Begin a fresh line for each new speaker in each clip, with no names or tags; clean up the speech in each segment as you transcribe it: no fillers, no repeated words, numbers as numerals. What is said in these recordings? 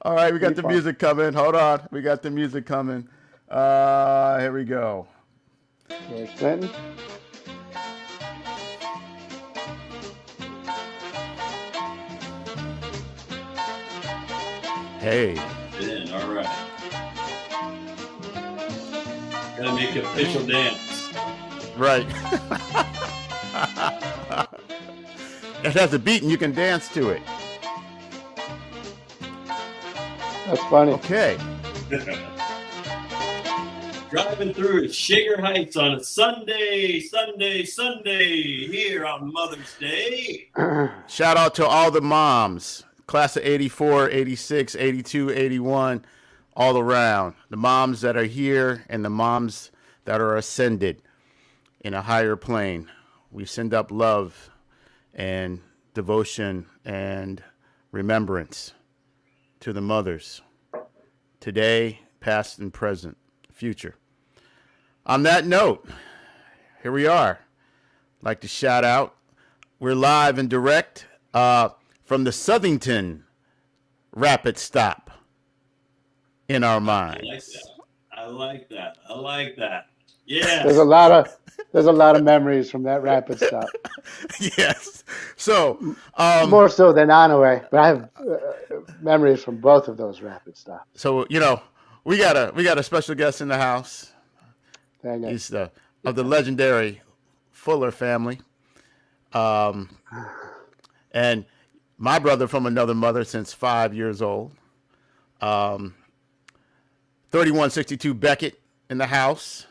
All right, we got
Pretty
the
fun.
music coming. Hold on. We got the music coming. Here we go.
George Clinton.
Hey.
In. All right. Gotta make an official dance.
Right. It has a beat and you can dance to it.
That's funny.
Okay.
Driving through Shaker Heights on a Sunday here on Mother's Day.
Shout out to all the moms. Class of 84, 86, 82, 81, all around. The moms that are here and the moms that are ascended in a higher plane. We send up love and devotion and remembrance to the mothers. Today, past and present, future. On that note, here we are. I'd like to shout out. We're live and direct from the Southington Rapid Stop in our minds.
I like that. Yeah.
There's a lot of memories from that rapid stop.
Yes. So
more so than Onaway, but I have memories from both of those rapid stops.
So we got a special guest in the house. He's of the legendary Fuller family, and my brother from another mother since 5 years old. 3162 Beckett in the house.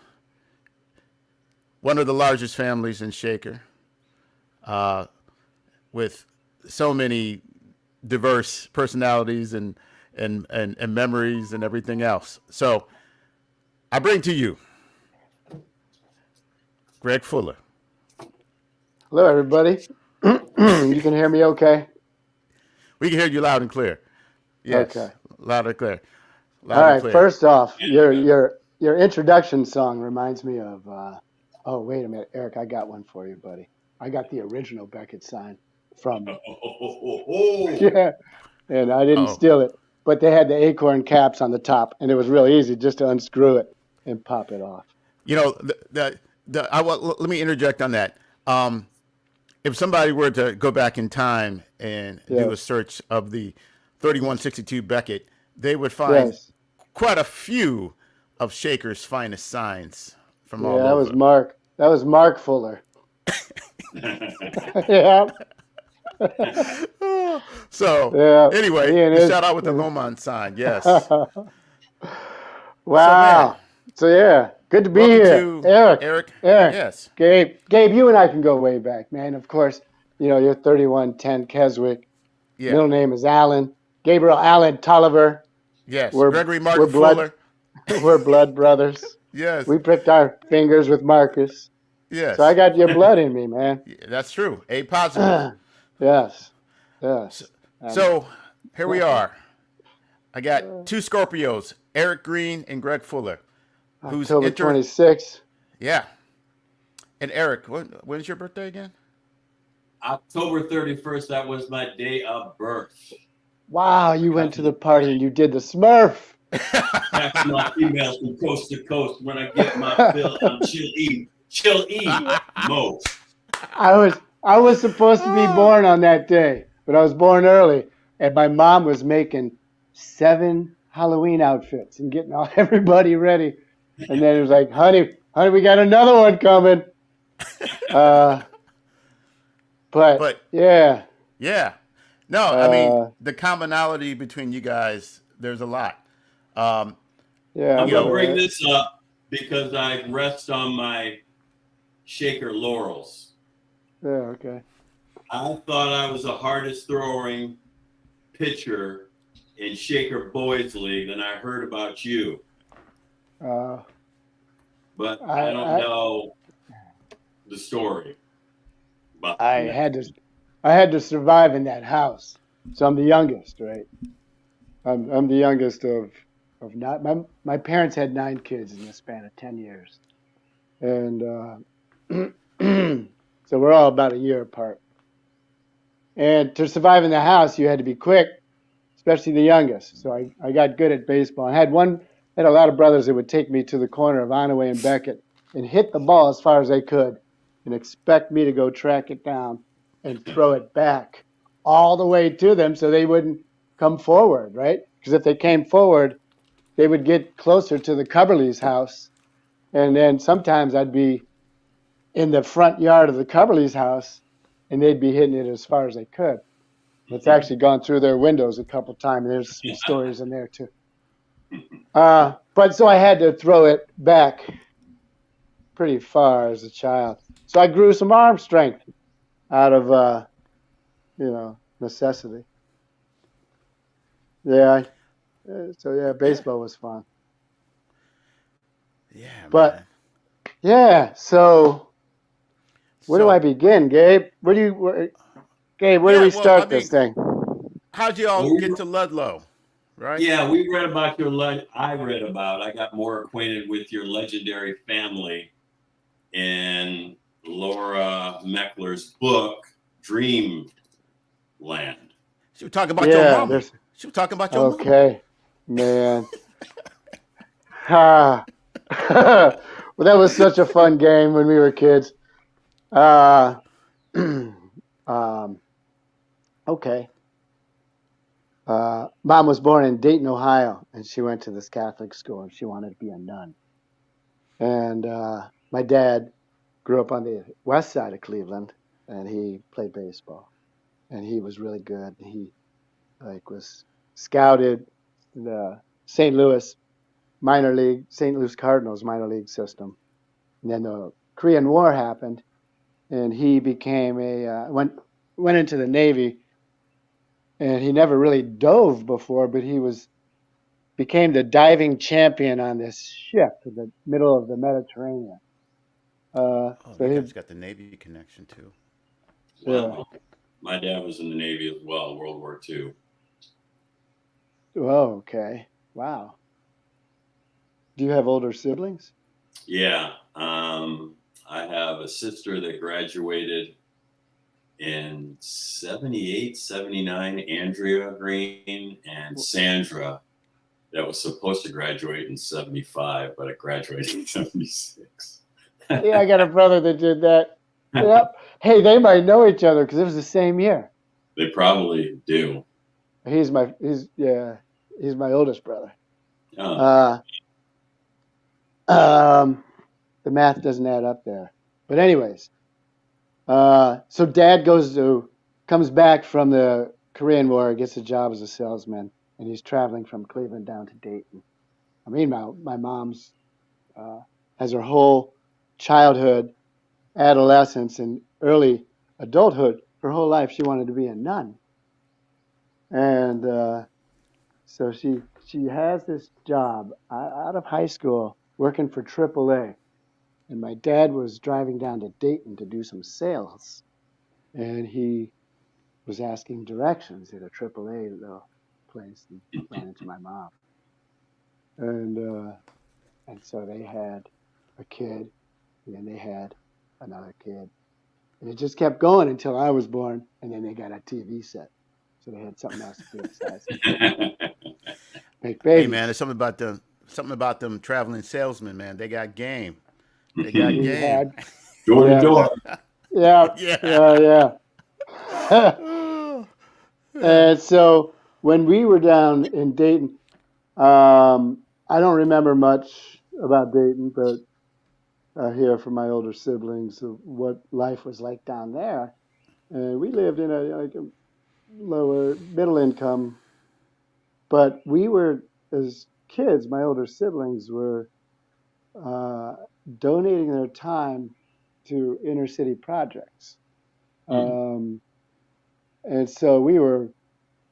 One of the largest families in Shaker, with so many diverse personalities and memories and everything else. So I bring to you Greg Fuller.
Hello, everybody. You can hear me okay?
We can hear you loud and clear. Yes,
okay.
Loud and clear.
All right. First off, your introduction song reminds me of. Oh, wait a minute, Eric. I got one for you, buddy. I got the original Beckett sign from. Yeah, and I didn't steal it, but they had the acorn caps on the top, and it was real easy just to unscrew it and pop it off.
Let me interject on that. If somebody were to go back in time and do a search of the 3162 Beckett, they would find quite a few of Shaker's finest signs from all over.
That was Mark Fuller. Yeah.
So anyway, shout out with the Lomond sign. Yes.
Wow. So good to be here. Eric.
Yes.
Gabe, you and I can go way back, man. Of course, you're 3110 Keswick. Yeah. Middle name is Allen. Gabriel Allen Tolliver.
Yes. Gregory Martin Fuller.
We're blood brothers.
Yes.
We pricked our fingers with Marcus.
Yes.
So I got your blood in me, man.
That's true. A positive.
Yes.
So here we are. I got two Scorpios, Eric Green and Greg Fuller. Who's
October 26th.
Yeah. And Eric, when is your birthday again?
October 31st. That was my day of birth.
Wow, you went to the party and you did the Smurf.
Text my emails from coast to coast when I get my fill on chill E mode.
I was supposed to be born on that day, but I was born early, and my mom was making 7 Halloween outfits and getting everybody ready. And then it was like, honey, we got another one coming. But yeah.
Yeah. No, I mean, the commonality between you guys, there's a lot.
I'm going to bring this up because I rest on my Shaker laurels.
Yeah, okay.
I thought I was the hardest throwing pitcher in Shaker Boys League, and I heard about you. But I don't know the story.
I had to survive in that house, so I'm the youngest, right? I'm the youngest of not. My parents had 9 kids in the span of 10 years, and so we're all about a year apart. And to survive in the house, you had to be quick, especially the youngest. So I got good at baseball. I had a lot of brothers that would take me to the corner of Onaway and Beckett and hit the ball as far as they could and expect me to go track it down and throw it back all the way to them so they wouldn't come forward, right? Because if they came forward, they would get closer to the Cubberleys' house. And then sometimes I'd be in the front yard of the Cubberleys' house and they'd be hitting it as far as they could. It's actually gone through their windows a couple times. There's some stories in there too. But so I had to throw it back pretty far as a child. So I grew some arm strength out of, necessity. Yeah. So yeah, baseball was fun.
Yeah,
But
man.
yeah, so where do I
So,
begin, Gabe? Gabe, where do
yeah,
we
well, I
start this
mean,
thing?
how'd you all
Well,
get to Ludlow, right?
yeah, we read about I got more acquainted with your legendary family in Laura Meckler's book, Dreamland.
She was talking about your
Yeah,
mama.
there's
She was talking about your mama.
okay, man. Ah. Well, that was such a fun game when we were kids. Uh, okay. Mom was born in Dayton, Ohio, and she went to this Catholic school, and she wanted to be a nun. And my dad grew up on the west side of Cleveland, and he played baseball, and he was really good. He was scouted in the St. Louis Cardinals minor league system. And then the Korean War happened, and he became went into the Navy, and he never really dove before, but he became the diving champion on this ship in the middle of the Mediterranean.
Oh,
So
you
he,
guys got the Navy connection too.
yeah.
Wow. My dad was in the Navy as well, World War II.
Oh, okay. Wow. Do you have older siblings?
Yeah. I have a sister that graduated in 78, 79, Andrea Green, and Sandra that was supposed to graduate in 75, but it graduated in 76.
Yeah, I got a brother that did that. Yep. Hey, they might know each other because it was the same year.
They probably do.
He's my oldest brother.
Oh.
Uh, um, the math doesn't add up there. But anyways, so Dad comes back from the Korean War, gets a job as a salesman, and he's traveling from Cleveland down to Dayton. I mean, my mom's has her whole childhood, adolescence, and early adulthood. Her whole life, she wanted to be a nun, and so she has this job out of high school working for AAA. And my dad was driving down to Dayton to do some sales, and he was asking directions at a AAA place and ran into my mom. And and so they had a kid, and they had another kid, and it just kept going until I was born, and then they got a TV set, so they had something else to do besides make
Hey, man,
babies.
there's something about them traveling salesmen, man. They got game. They got
He
game.
had,
Door to
yeah,
door.
yeah,
Yeah.
yeah, yeah. And so when we were down in Dayton, I don't remember much about Dayton, but I hear from my older siblings of what life was like down there. And we lived in a lower middle income, but we were, as kids, my older siblings were uh, donating their time to inner city projects.
Hmm.
Um, and so we were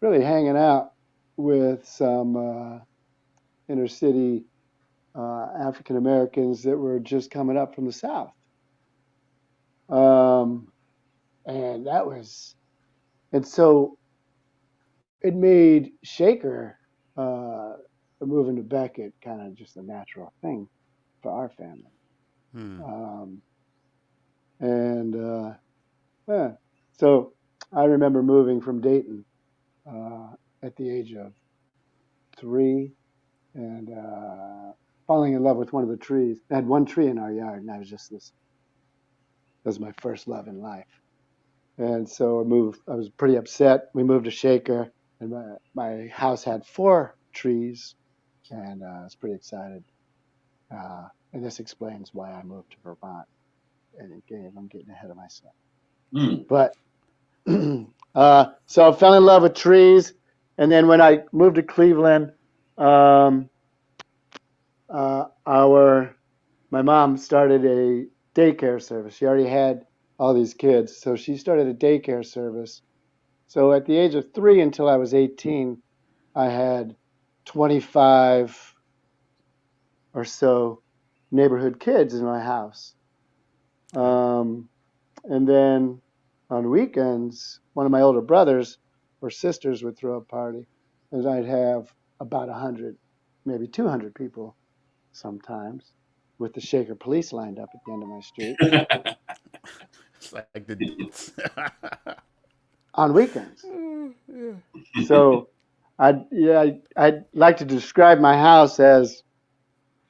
really hanging out with some inner city African Americans that were just coming up from the South. Um, and that was, and so it made Shaker moving to Beckett kind of just a natural thing for our family.
Hmm.
Um, and yeah, so I remember moving from Dayton at the age of 3 and falling in love with one of the trees. I had one tree in our yard, and I was just this. That was my first love in life. And so I moved. I was pretty upset. We moved to Shaker, and my house had 4 trees, and I was pretty excited. And this explains why I moved to Vermont. And I'm getting ahead of myself.
Mm.
But so I fell in love with trees, and then when I moved to Cleveland, my mom started a daycare service. She already had all these kids, so she started a daycare service. So at the age of 3 until I was 18, I had 25 or so neighborhood kids in my house. And then on weekends, one of my older brothers or sisters would throw a party, and I'd have about 100, maybe 200 people sometimes, with the Shaker police lined up at the end of my street
It's like the.
on weekends. So I'd like to describe my house as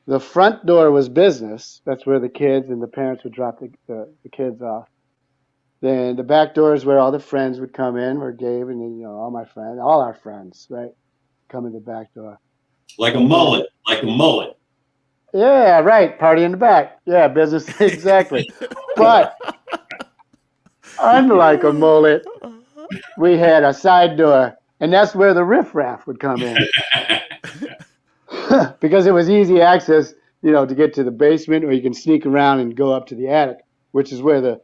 the front door was business. That's where the kids and the parents would drop the kids off. Then the back door is where all the friends would come in, where Gabe and all our friends, right, come in the back door.
Like a mullet.
Yeah, right. Party in the back. Yeah, business exactly. But unlike a mullet, we had a side door, and that's where the riffraff would come in because it was easy access, to get to the basement, or you can sneak around and go up to the attic, which is where the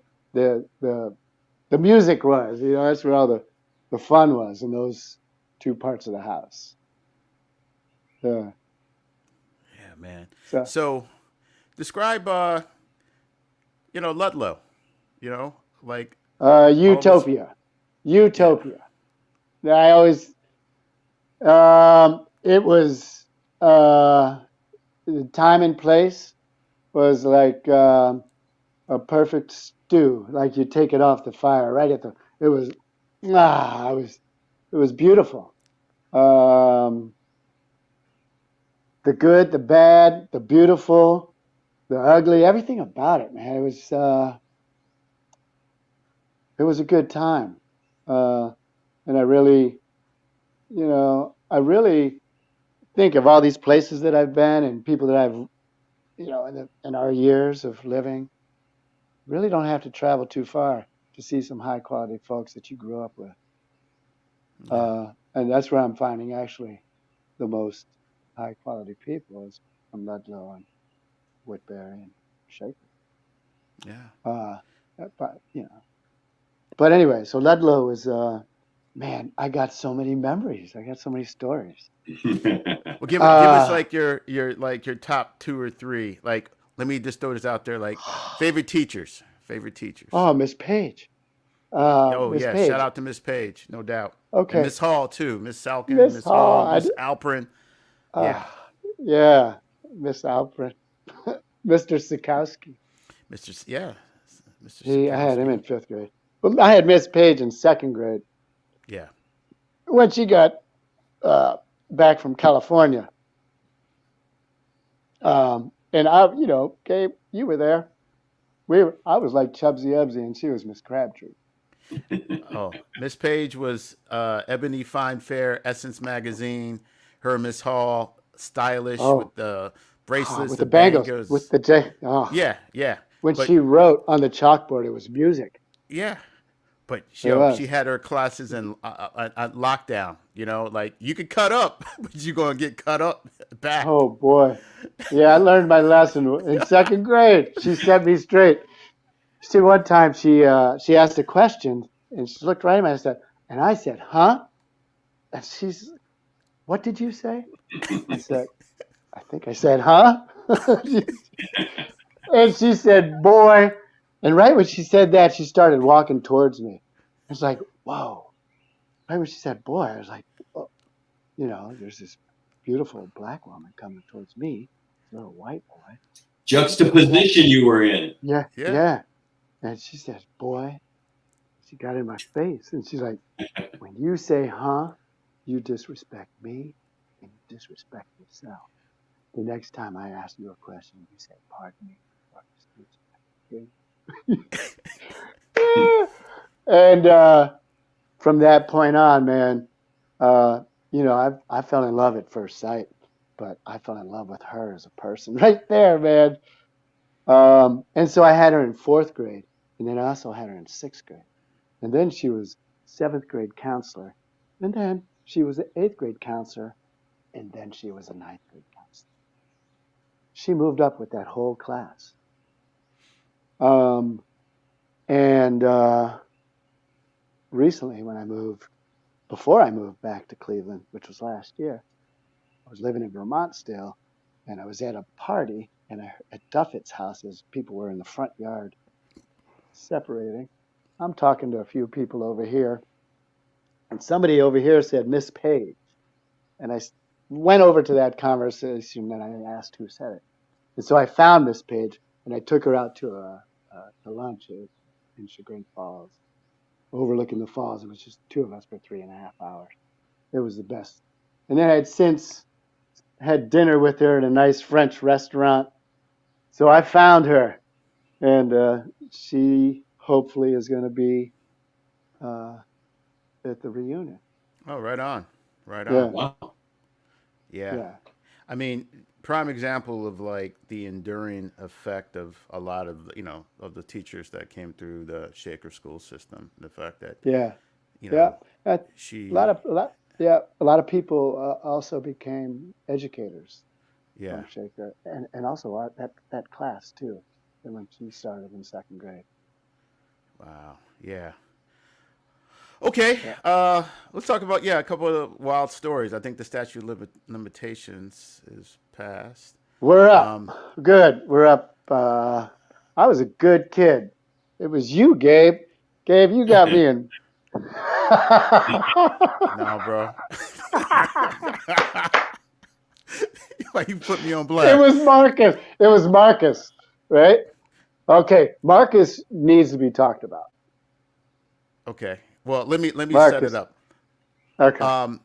music was. That's where all the fun was in those 2 parts of the house. Yeah.
Yeah, man.
So
So, describe, Ludlow. Like all of us.
Utopia.
Yeah.
I always it was the time and place was like a perfect stew. Like you take it off the fire right at it was beautiful. The good, the bad, the beautiful, the ugly, everything about it, man. It was a good time. And I really, think of all these places that I've been and people that I've, in our years of living, really don't have to travel too far to see some high quality folks that you grew up with. And that's where I'm finding actually the most high quality people is from Ludlow and Woodbury and Shaker.
Yeah.
But anyway, so Ludlow is, man, I got so many memories. I got so many stories.
Well, give us like your top 2 or 3. Like, let me just throw this out there. Like, favorite teachers.
Oh, Miss Page.
Oh
Miss
yeah,
Page.
shout out to Miss Page, no doubt.
Okay.
And Miss Hall too, Miss Salkin,
Miss
Miss Hall,
Hall.
Miss Alprin. Yeah.
Yeah, Miss Alfred. Mr. Sikowski.
Yeah, Mr. Sikowski.
I had him in 5th grade. Well, I had Miss Page in 2nd grade.
Yeah.
When she got back from California. And Gabe, you were there. I was like Chubsy Ubsy, and she was Miss Crabtree.
Oh, Miss Page was Ebony Fine Fair, Essence Magazine. Her Miss Hall, stylish with the bracelets,
with the bangles, with the J. Oh.
Yeah.
When she wrote on the chalkboard, it was music.
Yeah. But she had her classes in lockdown. Like you could cut up, but you're gonna get cut up back.
Oh boy, yeah, I learned my lesson in 2nd grade. She set me straight. See, one time she asked a question and she looked right at me and I said, "Huh?" And she's, "What did you say?" I said, "I think I said, huh?" And she said, "Boy." And right when she said that, she started walking towards me. It's like, whoa. Right when she said, "Boy," I was like, oh, there's this beautiful black woman coming towards me, little white boy.
Juxtaposition you were in.
Yeah. And she said, "Boy," she got in my face. And she's like, "When you say, huh, you disrespect me and you disrespect yourself. The next time I ask you a question, you say, pardon me, before I speak. And from that point on, man, uh, I fell in love at first sight, but I fell in love with her as a person right there, man. And so I had her in fourth grade, and then I also had her in sixth grade. And then she was seventh grade counselor, and then she was an eighth grade counselor, and then she was a ninth grade counselor. She moved up with that whole class. Um, and recently, before I moved back to Cleveland, which was last year, I was living in Vermont still, and I was at a party at Duffett's house as people were in the front yard separating. I'm talking to a few people over here, and somebody over here said Miss Page, and I went over to that conversation and I asked who said it, and so I found Miss Page and I took her out to lunch in Chagrin Falls, overlooking the falls. It was just two of us for 3.5 hours. It was the best. And then I had since had dinner with her at a nice French restaurant. So I found her, and she hopefully is going to be uh, at the reunion.
Oh, right on. Right
Yeah,
on.
Wow.
Yeah.
yeah,
I mean, prime example of like the enduring effect of a lot of, of the teachers that came through the Shaker school system. The fact that,
yeah,
you
yeah.
know,
A
she,
yeah, a lot of people also became educators
yeah.
from Shaker, and also that class too. And when she started in second grade.
Wow. Yeah. Okay.
Yeah.
Let's talk about, a couple of wild stories. I think the statute of limitations is passed.
We're up.
Um,
Good. We're up. I was a good kid. It was you, Gabe. Gabe, you got me in.
no, bro. Why you put me on
It
blast?
was Marcus. It was Marcus, right? Okay, Marcus needs to be talked about.
Okay. Well, let me set it
Marcus.
up.
Okay.
Um,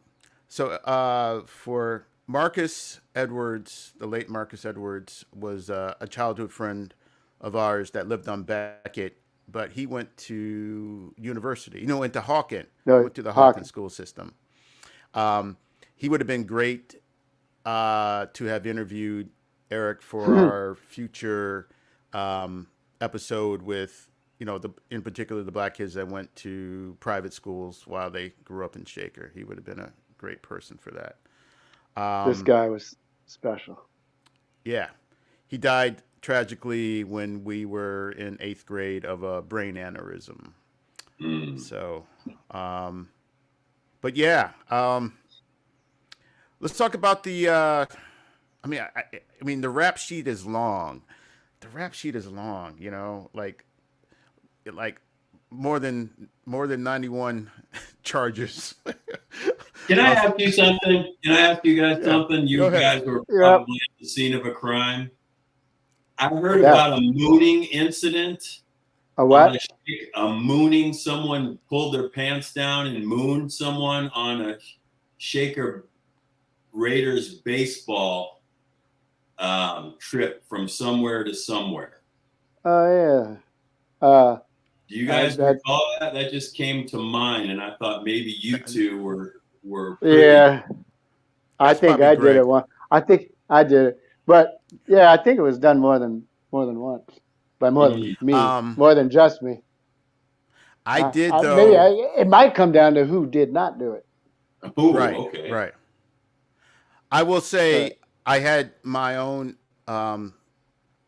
for Marcus Edwards, the late Marcus Edwards was a childhood friend of ours that lived on Beckett, but he went to university. Went to Hawken. He
No,
went to the Hawken
Hawkins.
school system. Um, he would have been great to have interviewed Eric for our future episode with in particular the black kids that went to private schools while they grew up in Shaker. He would have been a great person for that.
This
Um,
guy was special.
yeah, he died tragically when we were in eighth grade of a brain aneurysm.
Mm.
So, but yeah, let's talk about the. I mean, the rap sheet is long. The rap sheet is long. Like more than 91 charges.
Can I
of,
ask you something? Can I ask you guys
yeah,
something?
go
You
ahead.
guys were
Yep.
probably at the scene of a crime. I heard
Yeah.
about a mooning incident
A
on
what?
a mooning. Someone pulled their pants down and mooned someone on a Shaker Raiders baseball trip from somewhere to somewhere.
Oh yeah. Uh,
Do you guys
that
recall that? That just came to mind, and I thought maybe you two were privy.
yeah. I
That's
think
probably
I did it
Greg.
one. I think I did it, but yeah, I think it was done more than once by more than
Mm.
me,
Um,
more than just me.
I did
Maybe
though.
it might come down to who did not do it.
Oh,
Right,
okay.
right. I will
But
say I had my own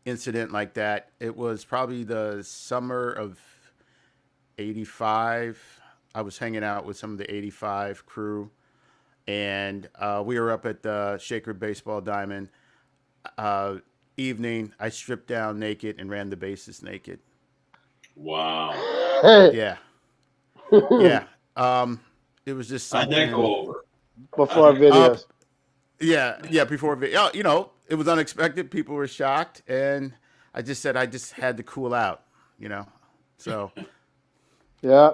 incident like that. It was probably the summer of '85. I was hanging out with some of the '85 crew, and we were up at the Shaker Baseball Diamond. Uh, Evening, I stripped down naked and ran the bases naked.
Wow.
Yeah, yeah. It was just
How'd that
something.
go over?
before
Uh,
videos.
yeah. Before, it was unexpected. People were shocked, and I just said I just had to cool out. You know, so
Yeah,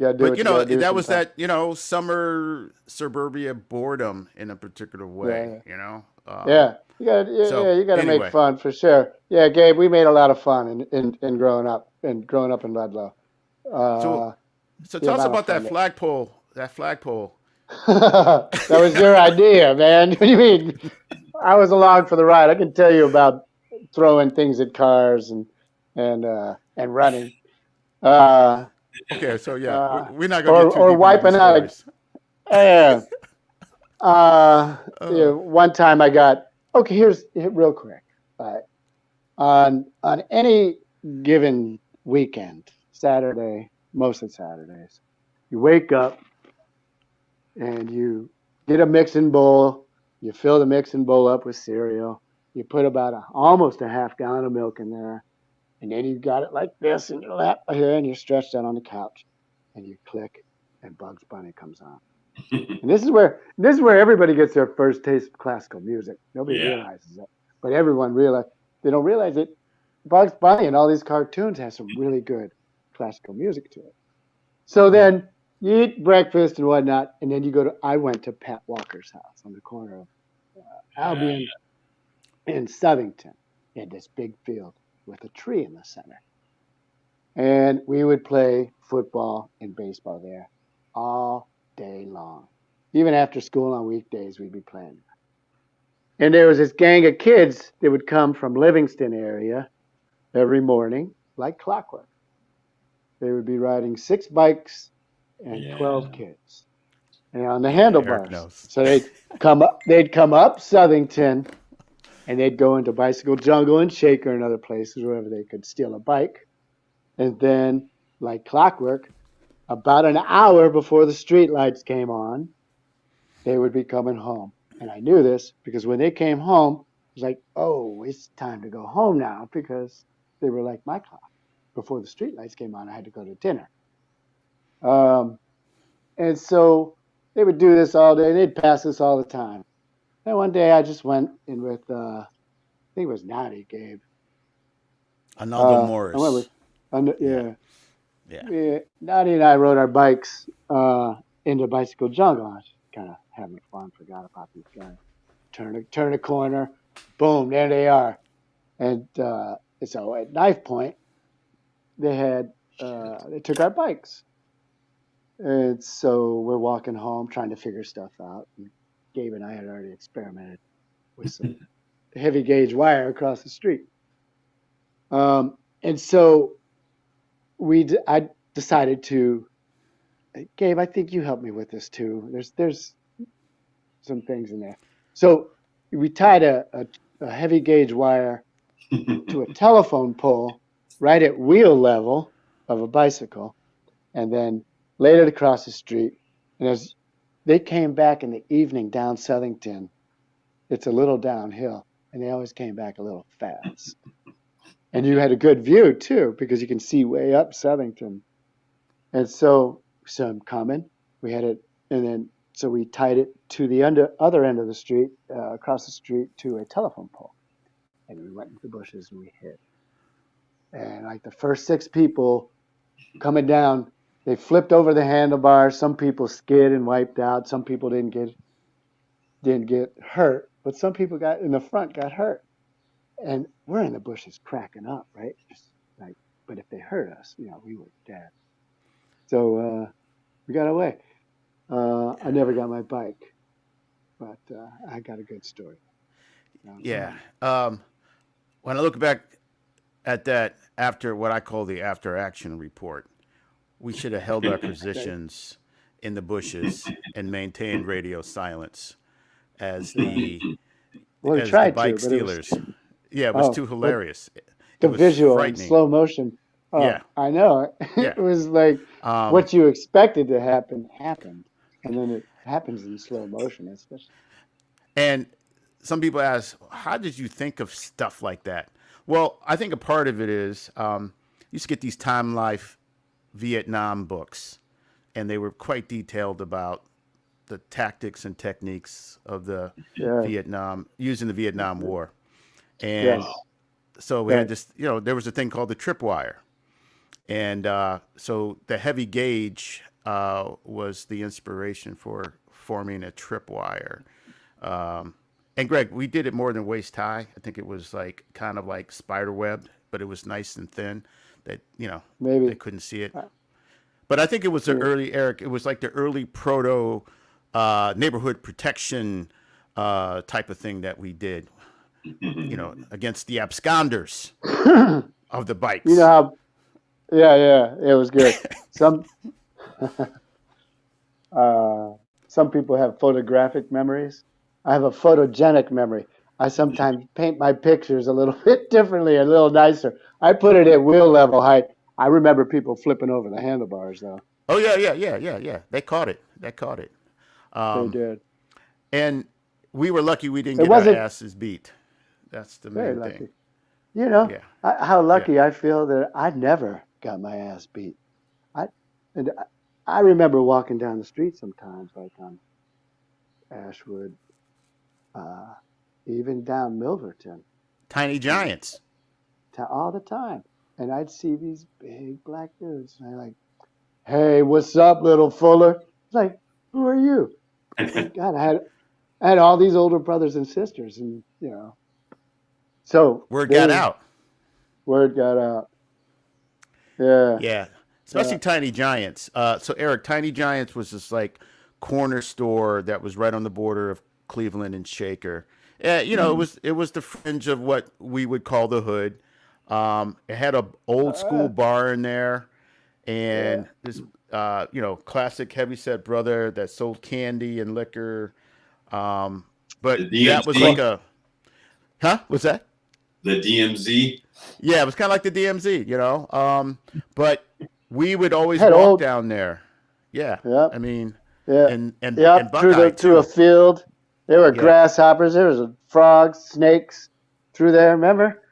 You gotta do
But
what you gotta do
that was
sometimes.
that summer suburbia boredom in a particular way.
Yeah,
Um,
yeah. Yeah,
so
you gotta make
anyway,
fun for sure. Yeah, Gabe, we made a lot of fun in growing up in Ludlow.
so
Uh,
so
the
tell us
amount of
about
fun
that
that
flagpole. That flagpole.
that was your idea, man. What do you mean? I was along for the ride. I can tell you about throwing things at cars and running. Uh,
Okay, so yeah,
uh,
we're not gonna get too
or
deep into these
wiping out a
stories.
uh,
Uh,
one time I got okay. Real quick. Uh, on any given weekend, Saturday, most of Saturdays, you wake up and you get a mixing bowl. You fill the mixing bowl up with cereal. You put about almost a half gallon of milk in there, and then you got it like this in your lap here, and you're stretched out on the couch, and you click, and Bugs Bunny comes on. And this is where everybody gets their first taste of classical music. Nobody
Yeah.
realizes it, but everyone realize they don't realize it. Bugs Bunny and all these cartoons have some really good classical music to it. So
yeah,
then you eat breakfast and whatnot, and then you go to. I went to Pat Walker's house on the corner of Albion and Southington in this big field with a tree in the center, and we would play football and baseball there all day long. Even after school on weekdays, we'd be playing. And there was this gang of kids that would come from Livingston area every morning, like clockwork. They would be riding 6 bikes and
Yeah.
12 kids, and on the
yeah. Eric
handlebars.
knows.
So they'd come up Southington, and they'd go into Bicycle Jungle and Shaker and other places wherever they could steal a bike. And then, like clockwork, about an hour before the street lights came on, they would be coming home. And I knew this because when they came home, it was like, oh, it's time to go home now because they were like my clock. Before the street lights came on, I had to go to dinner. Um, and so they would do this all day. They'd pass this all the time. And one day I just went in with, I think it was Natty, Gabe.
Arnaldo
I went with,
Morris. Yeah,
yeah,
yeah.
Natty and I rode our bikes into Bicycle Jungle. I was kind of having fun, forgot about these guys. Turn a corner, boom, there they are. And so at knife point, they took our bikes. And so we're walking home trying to figure stuff out. And Gabe and I had already experimented with some heavy gauge wire across the street. And so I decided to, Gabe, I think you helped me with this too. There's some things in there. So we tied a heavy gauge wire to a telephone pole right at wheel level of a bicycle, and then laid it across the street. And as they came back in the evening down Southington, it's a little downhill, and they always came back a little fast. And you had a good view too, because you can see way up Southington. And so I'm coming. We had it, and then so we tied it to the other end of the street, across the street to a telephone pole, and we went into the bushes and we hid. And like the first 6 people coming down, they flipped over the handlebars. Some people skid and wiped out. Some people didn't get hurt, but some people got in the front got hurt. And we're in the bushes cracking up, right? Just like, but if they hurt us, we were dead. So we got away. I never got my bike, but I got a good story.
Yeah. When I look back at that after what I call the after action report, we should have held our positions in the bushes and maintained radio silence as
Yeah.
the
Well, we
as the
tried to,
bike
but it was
stealers. Yeah, it was
oh,
too
but
hilarious. It
the
was
visual in
frightening.
slow motion.
Yeah,
Oh, I know.
yeah.
It was like
Um,
what you expected to happen happened, and then it happens in slow motion, especially.
and some people ask, how did you think of stuff like that? Well, I think a part of it is you used to get these Time Life Vietnam books, and they were quite detailed about the tactics and techniques of the
Yeah.
Vietnam using the Vietnam War. And
Yes.
so we had
Right.
this, there was a thing called the tripwire. And so the heavy gauge was the inspiration for forming a tripwire. And Greg, we did it more than waist high. I think it was like kind of like spider webbed, but it was nice and thin that, they
Maybe.
couldn't see it.
Uh,
But I think it was the
yeah.
early, Eric, it was like the early proto neighborhood protection type of thing that we did, against the absconders of the
You know
bikes.
how? Yeah, yeah, it was good. Some some people have photographic memories. I have a photogenic memory. I sometimes paint my pictures a little bit differently, a little nicer. I put it at wheel level height. I remember people flipping over the handlebars, though.
Oh, yeah, yeah, yeah, yeah, yeah. They caught it. They caught it.
They
Um,
did.
and we were lucky we didn't
It
get our
wasn't
asses beat. That's the
very
main thing.
lucky. You know
Yeah,
how
yeah.
lucky I feel that I never got my ass beat. I and I remember walking down the street sometimes, like on Ashwood, uh, even down Milverton,
Tiny
and
Giants.
all the time, and I'd see these big black dudes, and I'm like, "Hey, what's up, little Fuller?" It's like, "Who are you?" And God, I had all these older brothers and sisters, and so
Word got
there's
out.
word got out. Yeah,
Yeah,
yeah.
especially Tiny Giants. So Eric, Tiny Giants was this like corner store that was right on the border of Cleveland and Shaker. Yeah, it was the fringe of what we would call the hood. It had a old school
Uh,
bar in there,
yeah.
and this classic heavyset brother that sold candy and liquor. Um,
The
but that was like
DMZ,
a What's that?
the DMZ.
Yeah, it was kind of like the DMZ. But we would always
Had
walk
old.
down there. Yeah,
Yep.
I mean,
Yeah.
and
Yep.
Buckeye
Through a
too.
field. There were
Yeah,
grasshoppers. There was frogs, snakes through there. Remember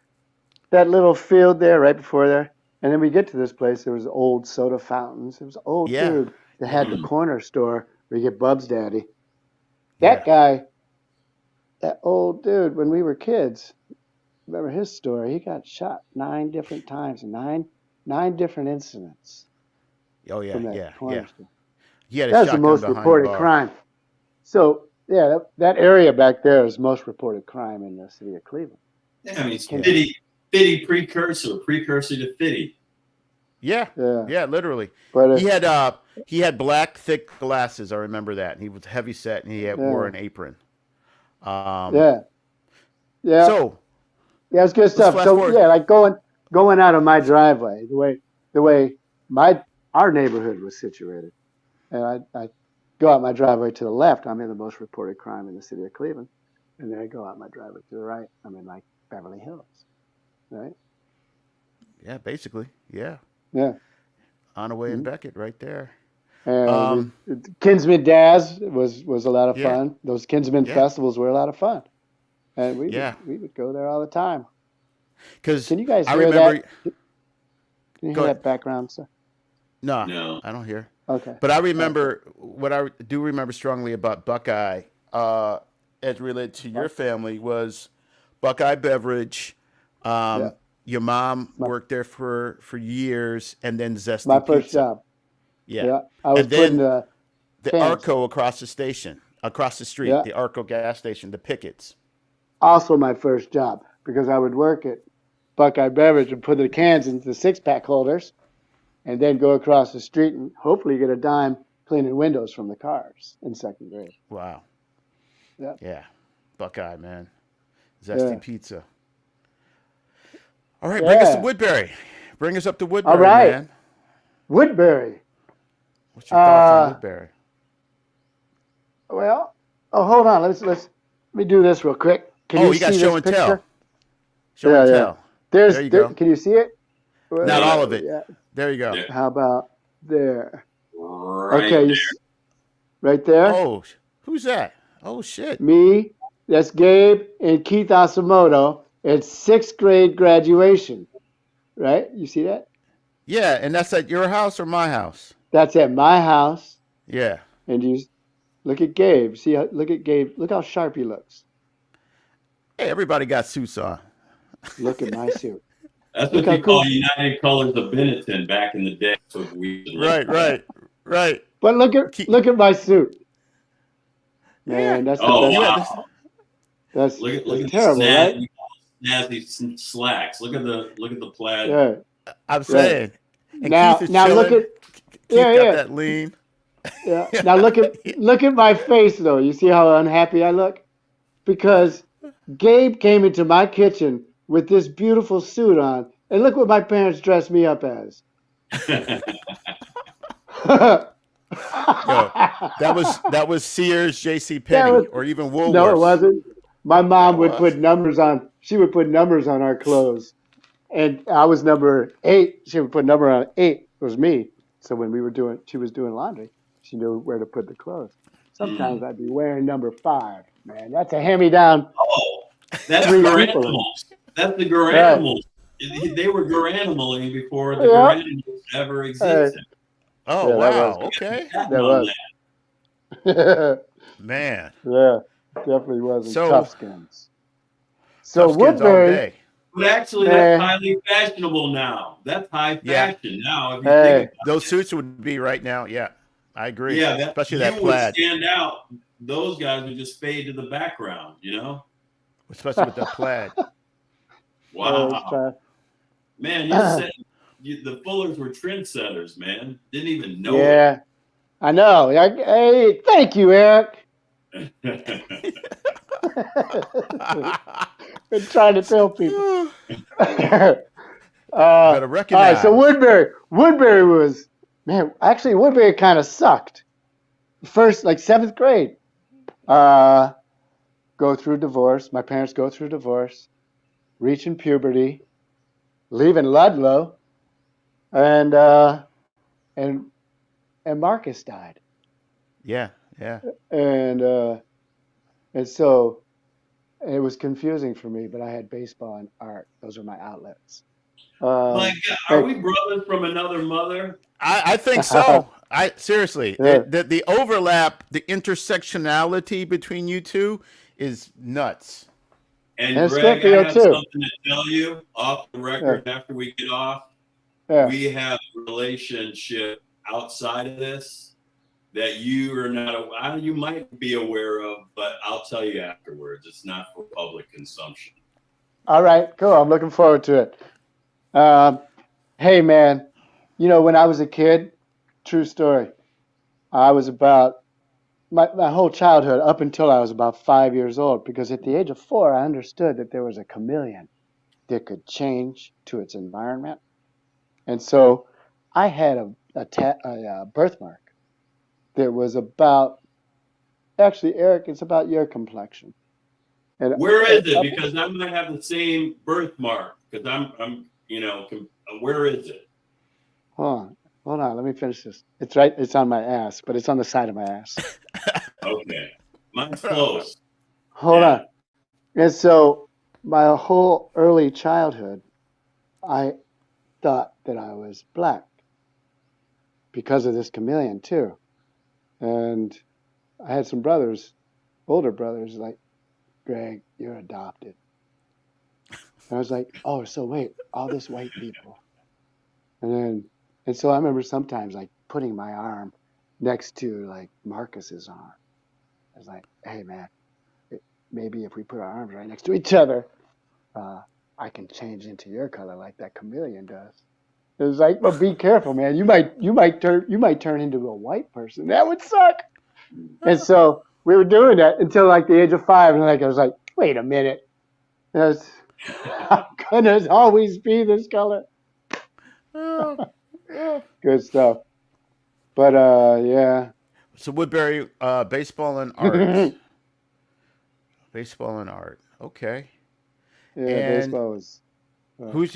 that little field there right before there? And then we get to this place. There was old soda fountains. There was an old
yeah,
dude that
yeah,
had the corner store where you get Bub's Daddy.
yeah.
That guy, that old dude, when we were kids, remember his story? He got shot 9 different times, nine different incidents
Oh yeah,
from that
yeah, yeah.
corner store.
He had a
That was the
shotgun
most
behind the
reported
bar.
crime. So yeah, that area back there is most reported crime in the city of Cleveland.
Yeah, I mean,
Can
Yeah,
Fitty precursor to Fitty.
yeah,
yeah,
yeah. Literally,
but
he had black thick glasses. I remember that. And he was heavy set, and wore
yeah,
an apron. Um,
yeah, yeah,
so
yeah, it's good
let's
stuff.
flash
So
forward.
yeah, like going out of my driveway, the way my our neighborhood was situated, and I go out my driveway to the left, I'm in the most reported crime in the city of Cleveland, and then I go out my driveway to the right, I'm in like Beverly Hills, right?
Yeah, basically, yeah.
Yeah.
Onaway and
Mhm.
Beckett, right there.
And
Um,
Kinsman Daz was a lot of
yeah,
fun. Those Kinsman
yeah,
festivals were a lot of fun, and we would
yeah.
we would go there all the time.
Because
Can you guys
I
hear that?
remember.
Can you hear
Go ahead.
that background stuff?
No,
No.
I don't hear.
Okay,
But I
okay.
remember what I do remember strongly about Buckeye, as related to your
Well,
family, was Buckeye Beverage.
yeah,
Um, your mom
my
worked there for years, and then
my
Zesty
first
Pizza.
job.
Yeah,
Yeah, I was
and
putting
then
the
the
cans.
Arco across the street,
Yeah,
the Arco gas station, the Pickets.
also my first job because I would work at Buckeye Beverage and put the cans into the 6-pack holders, and then go across the street and hopefully get a dime cleaning windows from the cars in second grade.
Wow.
Yeah,
Yeah, Buckeye man, Zesty
yeah,
Pizza. All right, bring us to
yeah.
Woodbury. Bring us up to
All
Woodbury,
right,
man.
Woodbury.
What's your thoughts on
Uh,
Woodbury?
well, oh, hold on. Let me do this real quick. Can
Oh,
you
you got
see
show
this
and tell.
picture?
Show and
Yeah, yeah.
tell. There you go.
Can you see it?
Not
Yeah,
all of
Well,
it.
yeah.
There you go.
there,
How about there?
right
Okay,
there.
right there.
Oh, who's that? Oh shit.
Me. That's Gabe and Keith Asamoto at 6th grade graduation. Right? You see that?
Yeah, and that's at your house or my house?
That's at my house.
Yeah.
And you look at Gabe. See? Look at Gabe. Look how sharp he looks.
Hey, everybody got suits on.
Look at my suit.
That's
Look
what
how
you call
cool.
United Colors of Benetton back in the day. That's what we used to look
Right,
like.
right, Right.
But
Keep,
look at my suit,
yeah.
man. That's the
Oh
best.
You had
wow!
this.
Look
That's
at the
terrible, right?
snazzy slacks. Look at the plaid.
Yeah,
I'm
yeah.
saying. And Keith is
Now look
chilling.
at
Keith
yeah,
got
yeah,
that lean.
yeah.
Yeah.
Now look at my face though. You see how unhappy I look? Because Gabe came into my kitchen with this beautiful suit on, and look what my parents dressed me up as. that
Yo, that was Sears, J.C.
was
Penney, or even
no, it
Woolworths.
wasn't. My
Yeah,
mom
it
would
was.
put numbers on. She would put numbers on our clothes, and I was number 8. She would put number on 8. It was me. So when she was doing laundry. She knew where to put the clothes. Sometimes
Mm.
I'd be wearing number 5. Man, that's a hand-me-down.
Oh, that's
3 people.
Garanimals. That's the
Right.
Garanimals. They were Garanimaling before the
Yeah.
Garanimals ever
Hey,
existed.
Oh
yeah, that was
wow.
You got the
Okay,
patent
that
on
was.
that.
man.
Yeah, definitely wasn't tough
So
skins. So
tough skins all
Woodbury,
day.
But actually, that's
man,
highly fashionable now. That's high
Yeah,
fashion now. If you think
hey,
about
those
it,
suits would be right now. Yeah, I agree.
yeah, that
Especially that
you would
plaid.
stand out. Those guys would just fade to the background.
Especially with that plaid.
let's
Wow,
try.
man, you're setting. The Fullers were trendsetters, man. Didn't even know it.
Yeah, I know. Hey, thank you, Eric. Been trying to tell people.
Better
All right, so
recognize.
Woodbury was man. Actually, Woodbury kind of sucked. First, like 7th grade. Uh, go through divorce. My parents go through divorce, reaching puberty, leaving Ludlow, and uh, and and Marcus died,
Yeah, yeah.
and uh, and so it was confusing for me. But I had baseball and art; those were my outlets.
My
Um,
God, are
and,
we brothers from another mother?
I think so. I seriously,
yeah,
the overlap, the intersectionality between you two is nuts.
And
and
Greg, I
Smithfield
have
too.
something to tell you off the
Yeah,
record after we get off.
yeah.
We have a relationship outside of this that you are not, you might be aware of, but I'll tell you afterwards. It's not for public consumption.
All right, cool. I'm looking forward to it. Um, hey, man, when I was a kid, true story. I was about my whole childhood up until I was about 5 years old, because at the age of 4, I understood that there was a chameleon that could change to its environment. And so I had a birthmark that was about, actually, Eric, it's about your complexion. And
Where is it?
up,
Because I might have the same birthmark. Because where is it?
hold on, let me finish this. It's right, it's on my ass, but it's on the side of my ass.
Okay. Mine's close.
Hold
Yeah.
on. And so my whole early childhood, I thought that I was black because of this chameleon too. And I had some brothers, older brothers, like, Greg, you're adopted. And I was like, oh, so wait, all this white people. And then, and so I remember sometimes like putting my arm next to like Marcus's arm. I was like, hey man, maybe if we put our arms right next to each other, uh, I can change into your color like that chameleon does. It was like, but be careful, man. You might turn into a white person. That would suck. And so we were doing that until like the age of 5, and like I was like, wait a minute, that's I'm gonna always be this color.
Oh, oh.
Good stuff. But yeah,
So Woodbury, baseball and art. Baseball and art. Okay.
yeah,
And
baseball was.
who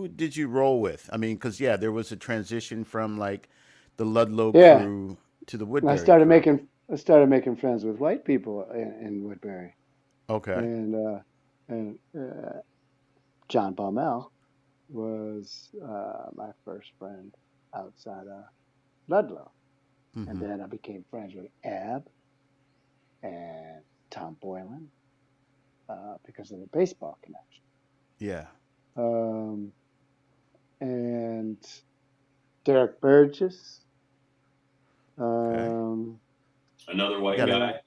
did you roll with? I mean, because yeah, there was a transition from like the Ludlow
Yeah,
crew to the
and
Woodbury crew.
I started making friends with white people in Woodbury,
Okay.
and John Baumel was my first friend outside of Ludlow. And
Mm-hmm.
then I became friends with Ab and Tom Boylan because of the baseball connection.
Yeah.
Um, and Derek Burgess
Another white
Got it.
guy.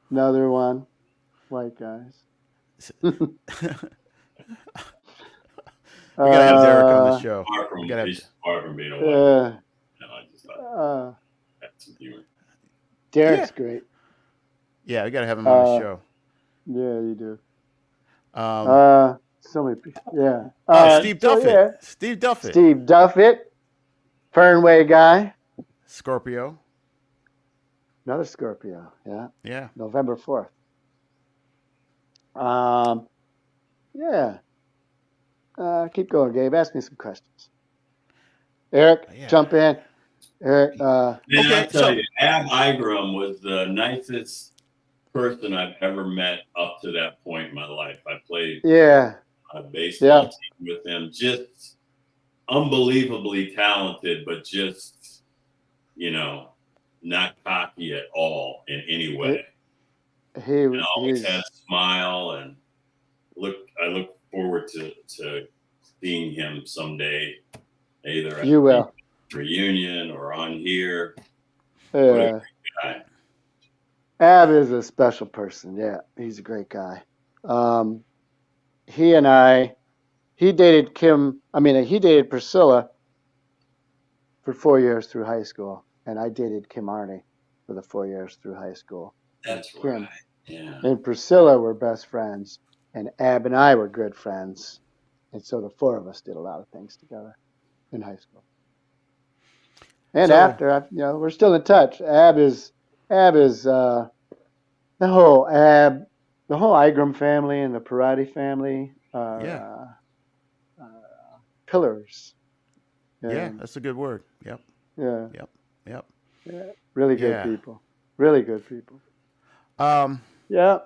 Another one. White guys.
We gotta have Derek on the show. We gotta have.
He's far from being a white guy. No, I just thought that's some humor.
Derek's
Yeah.
great.
Yeah, we gotta have him on the show.
Yeah, you do.
Um,
So many people. Yeah.
Steve
so,
Duffett.
yeah.
Steve Duffett.
Steve Duffett, Fernway guy.
Scorpio.
Another Scorpio. Yeah.
Yeah.
November 4th. Yeah. Keep going, Gabe. Ask me some questions. Eric, jump in. Eric.
Man,
Okay,
I tell you, Ab Igram was the nicest person I've ever met up to that point in my life. I played a baseball team with him. Just unbelievably talented, but just, not cocky at all in any way.
He
always had a smile, and I look forward to seeing him someday, either at the reunion or on here.
Yeah.
What a great guy.
Ab is a special person. Yeah, he's a great guy. He dated Priscilla for 4 years through high school, and I dated Kim Arney for the 4 years through high school.
That's right. Yeah.
And Priscilla were best friends, and Ab and I were good friends, and so the four of us did a lot of things together in high school. And after, we're still in touch. Ab is the whole Igram family and the Parati family are pillars.
Yeah, that's a good word. Yep.
Yeah.
Yep.
Yeah. Really good people. Really good people. Yeah.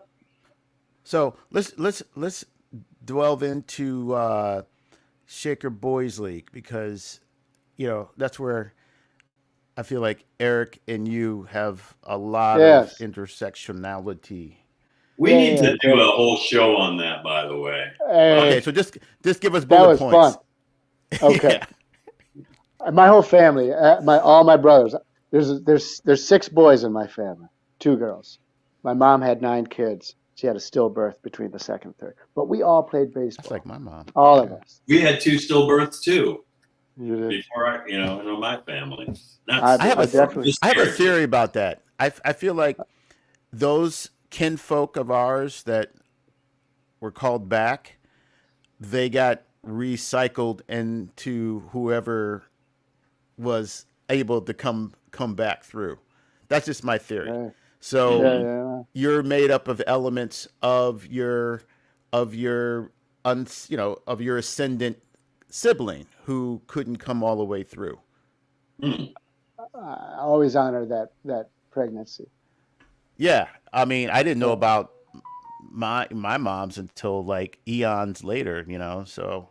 So let's delve into Shaker Boys League, because that's where I feel like Eric and you have a lot of intersectionality.
We need to do a whole show on that, by the way.
Okay, so just give us bullet points.
That was fun. Okay. My whole family, all my brothers. There's 6 boys in my family, 2 girls. My mom had 9 kids. She had a stillbirth between the second and third. But we all played baseball.
That's like my mom.
All of us.
We had 2 stillbirths too.
You did.
Before my family.
I have a theory about that. I feel like those kinfolk of ours that were called back, they got recycled into whoever was able to come back through. That's just my theory.
Right.
So you're made up of elements of your ascendant sibling who couldn't come all the way through.
I always honor that pregnancy.
Yeah, I mean, I didn't know about my mom's until like eons later, so,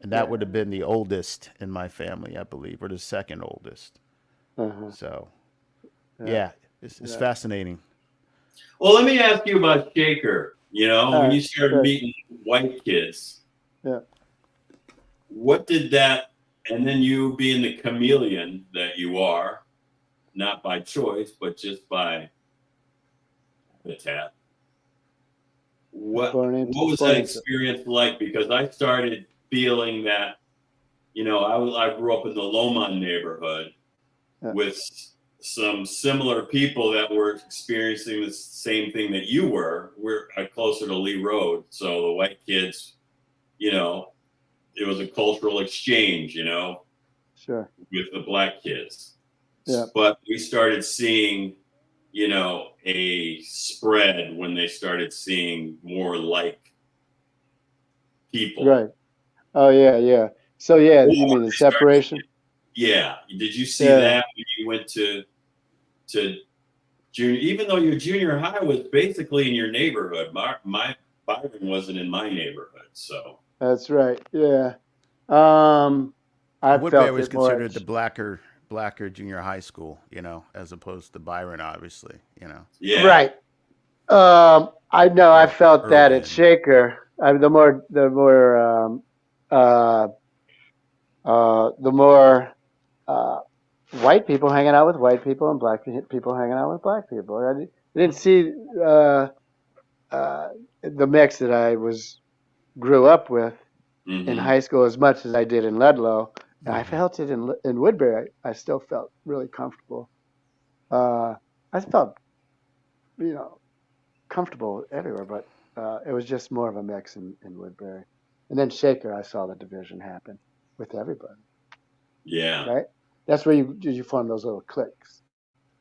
and that would have been the oldest in my family, I believe, or the second oldest. So, it's fascinating.
Well, let me ask you about Shaker. When you started meeting white kids, what did that, and then you being the chameleon that you are, not by choice, but just by habitat. What was that experience like? Because I started feeling that, I grew up in the Lomond neighborhood with some similar people that were experiencing the same thing that you were. We're closer to Lee Road. So the white kids, it was a cultural exchange,
Sure.
with the black kids.
Yeah.
But we started seeing, a spread when they started seeing more like people.
Right. Oh, yeah. So, you mean the separation?
Yeah. Did you see that when you went to junior, even though your junior high was basically in your neighborhood? My Byron wasn't in my neighborhood, so.
That's right. Yeah. I
Woodbury was considered the blacker junior high school, as opposed to Byron, obviously,
Yeah.
Right. I know. I felt that at Shaker. The more white people hanging out with white people and black people hanging out with black people. I didn't see uh, the mix that I grew up with in
Mm-hmm.
high school as much as I did in Ludlow. And I
Mhm.
felt it in Woodbury. I still felt really comfortable. I felt, comfortable everywhere, but it was just more of a mix in Woodbury. And then Shaker, I saw the division happen with everybody,
Yeah.
right? That's where you form those little cliques.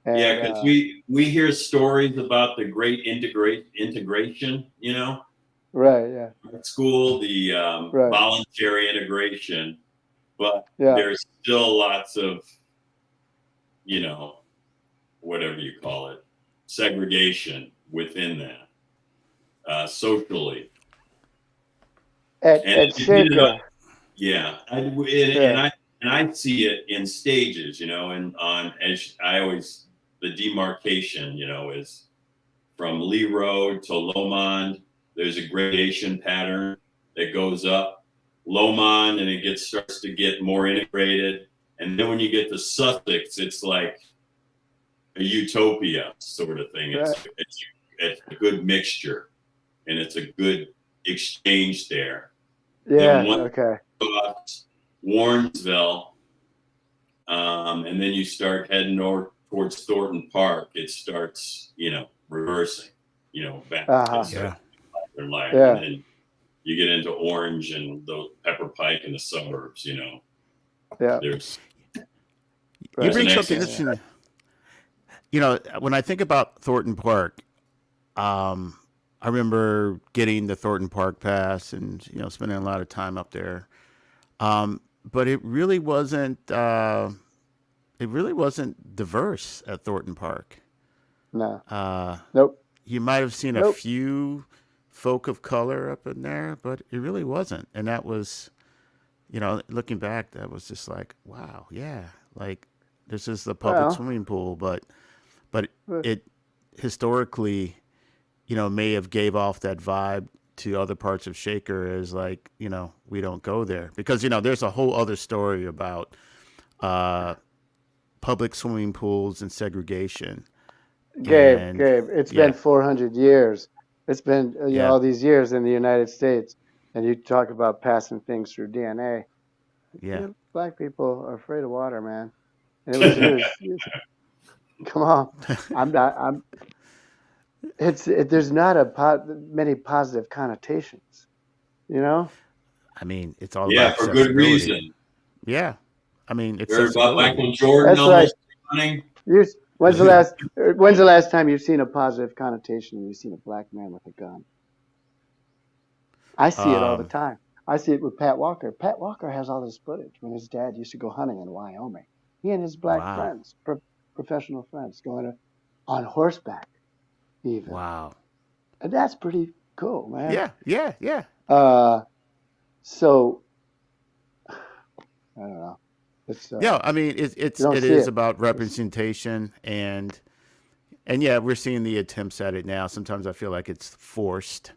Yeah,
And
because we hear stories about the great integration,
right, yeah,
at school, the
right,
voluntary integration, but
yeah,
there's still lots of, whatever you call it, segregation within that, socially. And
at Shaker,
yeah,
yeah,
and I see it in stages, and as I always the demarcation, is from Lee Road to Lomond. There's a gradation pattern that goes up Lomond, and it starts to get more integrated. And then when you get to Sussex, it's like a utopia sort of thing.
right,
It's a good mixture, and it's a good exchange there. Then
yeah,
once
okay,
you go up Warrensville, and then you start heading north towards Thornton Park, it starts, reversing, back. It
uh-huh,
starts
Yeah.
lighter and lighter, and
yeah,
then you get into Orange and the Pepper Pike and the suburbs.
yeah,
There's
You
right,
there's an
bring something
exit.
yeah,
interesting. When I think about Thornton Park, um, I remember getting the Thornton Park pass and spending a lot of time up there. But it really wasn't. It really wasn't diverse at Thornton Park.
no,
Uh,
nope,
you might have seen a
nope,
few folk of color up in there, but it really wasn't. And that was, looking back, that was just like, wow, yeah, like this is the public
well,
swimming pool, but
uh,
it historically, may have gave off that vibe to other parts of Shaker as like, we don't go there because there's a whole other story about uh, public swimming pools and segregation, and
Gabe, it's been
yeah,
400 years. It's been
yeah,
all these years in the United States, and you talk about passing things through DNA.
yeah.
Black people are afraid of water, man. And it was come on. I'm not. I'm. There's not many positive connotations. You know.
I mean, it's all about
Yeah, for good
accessibility.
reason.
Yeah, I mean
You heard about
accessibility.
Michael Jordan
That's like
almost running?
you. When's the last time you've seen a positive connotation and you've seen a black man with a gun? I see it all the
Um,
time. I see it with Pat Walker. Pat Walker has all this footage when his dad used to go hunting in Wyoming. He and his black
wow,
friends, professional friends, on horseback even,
wow.
and that's pretty cool, man.
Yeah, yeah, yeah.
Uh, so I don't know. It's
Yeah, I mean,
you don't
it
see
is
it.
about
It's,
representation, and yeah, we're seeing the attempts at it now. Sometimes I feel like it's forced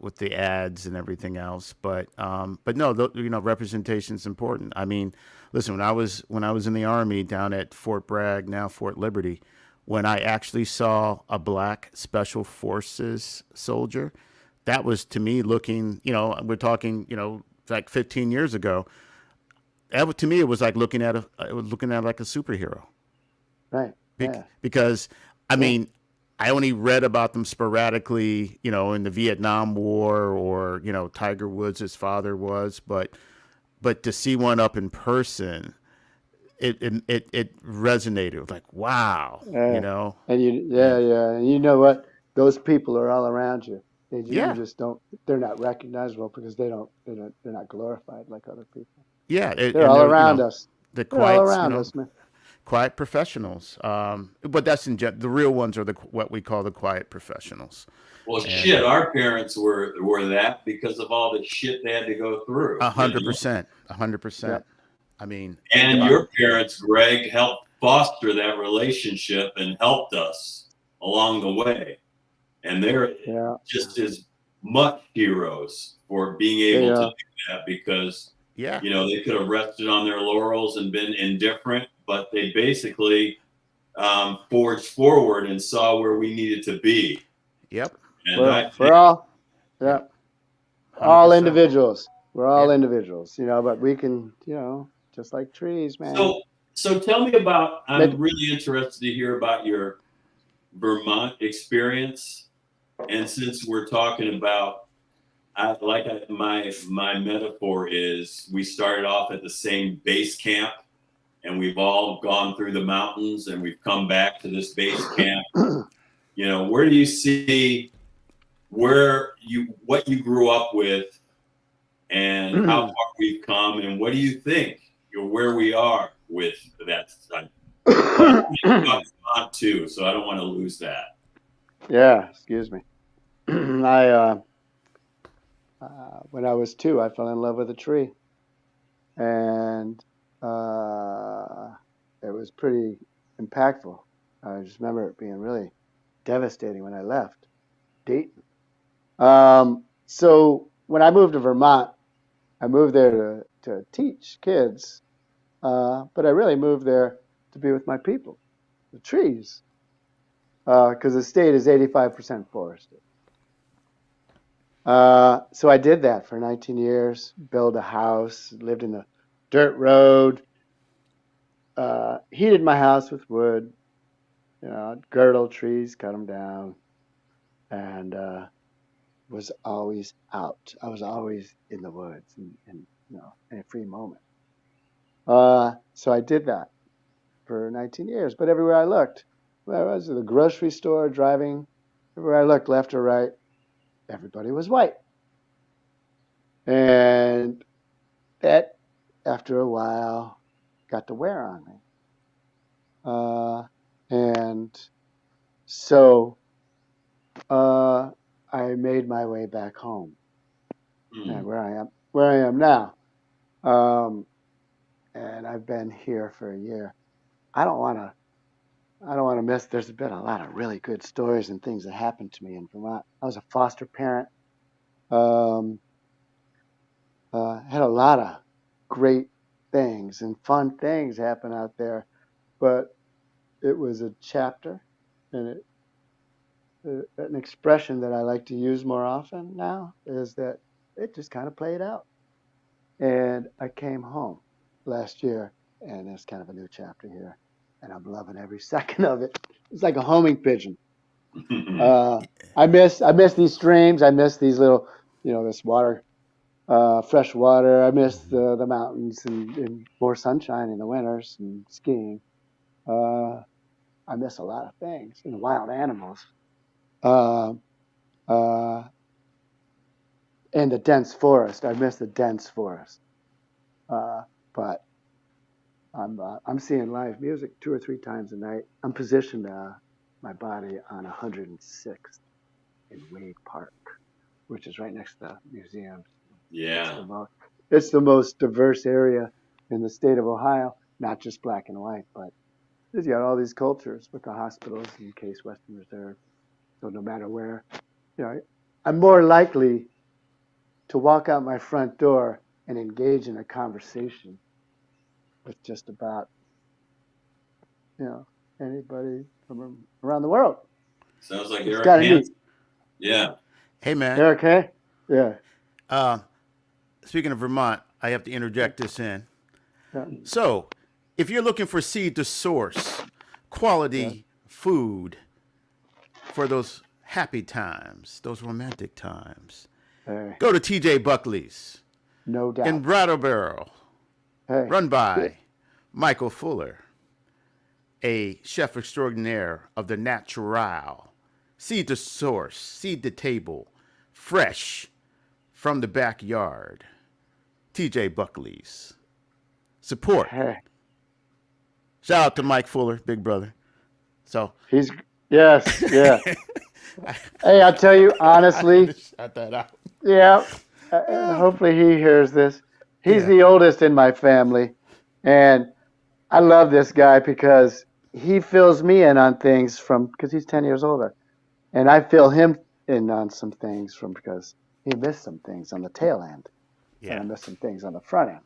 with the ads and everything else, but no, representation is important. I mean, listen, when I was in the army down at Fort Bragg, now Fort Liberty, when I actually saw a black special forces soldier, that was to me looking, we're talking, like 15 years ago. To me, it was like it was looking at like a superhero.
right. Yeah.
Because I
Yeah.
mean, I only read about them sporadically, in the Vietnam War or Tiger Woods, his father was, but to see one up in person, it resonated. It was like, wow,
Yeah.
and
Yeah. And you know what? Those people are all around you. You
yeah,
just don't. They're not recognizable because they're not glorified like other people.
yeah,
They're
and
all
they're
around us.
the
They're all
quiet,
around us, man.
quiet professionals. But that's the real ones are what we call the quiet professionals,
Well,
and
shit, our parents were that because of all the shit they had to go through,
100%,
Yep.
100%. I mean, think
And
about
your parents, Greg, helped foster that relationship and helped us along the way. And they're
Yeah.
just as much heroes for being
They
able to do that because,
yeah,
they could have rested on their laurels and been indifferent, but they basically forged forward and saw where we needed to be.
Yep.
And
We're,
I
we're
think,
all, yeah, all
100%.
individuals. We're all
Yeah.
individuals, but we can, just like trees, man.
so tell me about, I'm
Maybe-
really interested to hear about your Vermont experience. And since we're talking about, my metaphor is we started off at the same base camp and we've all gone through the mountains and we've come back to this base camp. Where do you see what you grew up with and how far we've come and what do you think where we are with that? About Vermont too, so I don't want to lose that.
Yeah, excuse me. I when I was 2, I fell in love with a tree, and it was pretty impactful. I just remember it being really devastating when I left Dayton. So when I moved to Vermont, I moved there to teach kids, but I really moved there to be with my people, the trees, because the state is 85% forested. So I did that for 19 years, built a house, lived in the dirt road, heated my house with wood, girdle trees, cut them down, and was always out. I was always in the woods and in a free moment. So I did that for 19 years. But everywhere I looked, whether I was at the grocery store, driving, everywhere I looked, left or right, everybody was white. And that, after a while, got to wear on me. And so I made my way back home, and where I am now. And I've been here for a year. I don't want to miss. There's been a lot of really good stories and things that happened to me in Vermont. I was a foster parent. Had a lot of great things and fun things happen out there, but it was a chapter, and an expression that I like to use more often now is that it just kind of played out. And I came home last year, and it's kind of a new chapter here, and I'm loving every second of it. It's like a homing pigeon. I miss these streams. I miss these little, this water, fresh water. I miss the mountains and more sunshine in the winters and skiing. I miss a lot of things and wild animals. Uh, and the dense forest. I miss the dense forest. But I'm seeing live music 2 or 3 times a night. I'm positioned my body on 106th in Wade Park, which is right next to the museum.
Yeah.
It's the most diverse area in the state of Ohio, not just black and white, but you got all these cultures with the hospitals and Case Western Reserve. So no matter where, I'm more likely to walk out my front door and engage in a conversation with just about, anybody from around the world.
Sounds like
It's
Eric
kind of
Hansen.
neat.
Yeah.
Hey, man.
Eric, hey? Yeah.
Speaking of Vermont, I have to interject this in.
Yeah.
So, if you're looking for seed to source quality food for those happy times, those romantic times,
Hey,
go to TJ Buckley's
no doubt.
in Brattleboro,
Hey.
run by Michael Fuller, a chef extraordinaire of the natural. Seed to source, seed to table, fresh from the backyard. TJ Buckley's. Support.
Hey.
Shout out to Mike Fuller, big brother. So
Yes, yeah. Hey, I'll tell you honestly.
Shout that out.
Yeah. Hopefully he hears this. He's
Yeah.
the oldest in my family, and I love this guy because he fills me in on things because he's 10 years older, and I fill him in on some things because he missed some things on the tail end, and I
Yeah.
missed some things on the front end.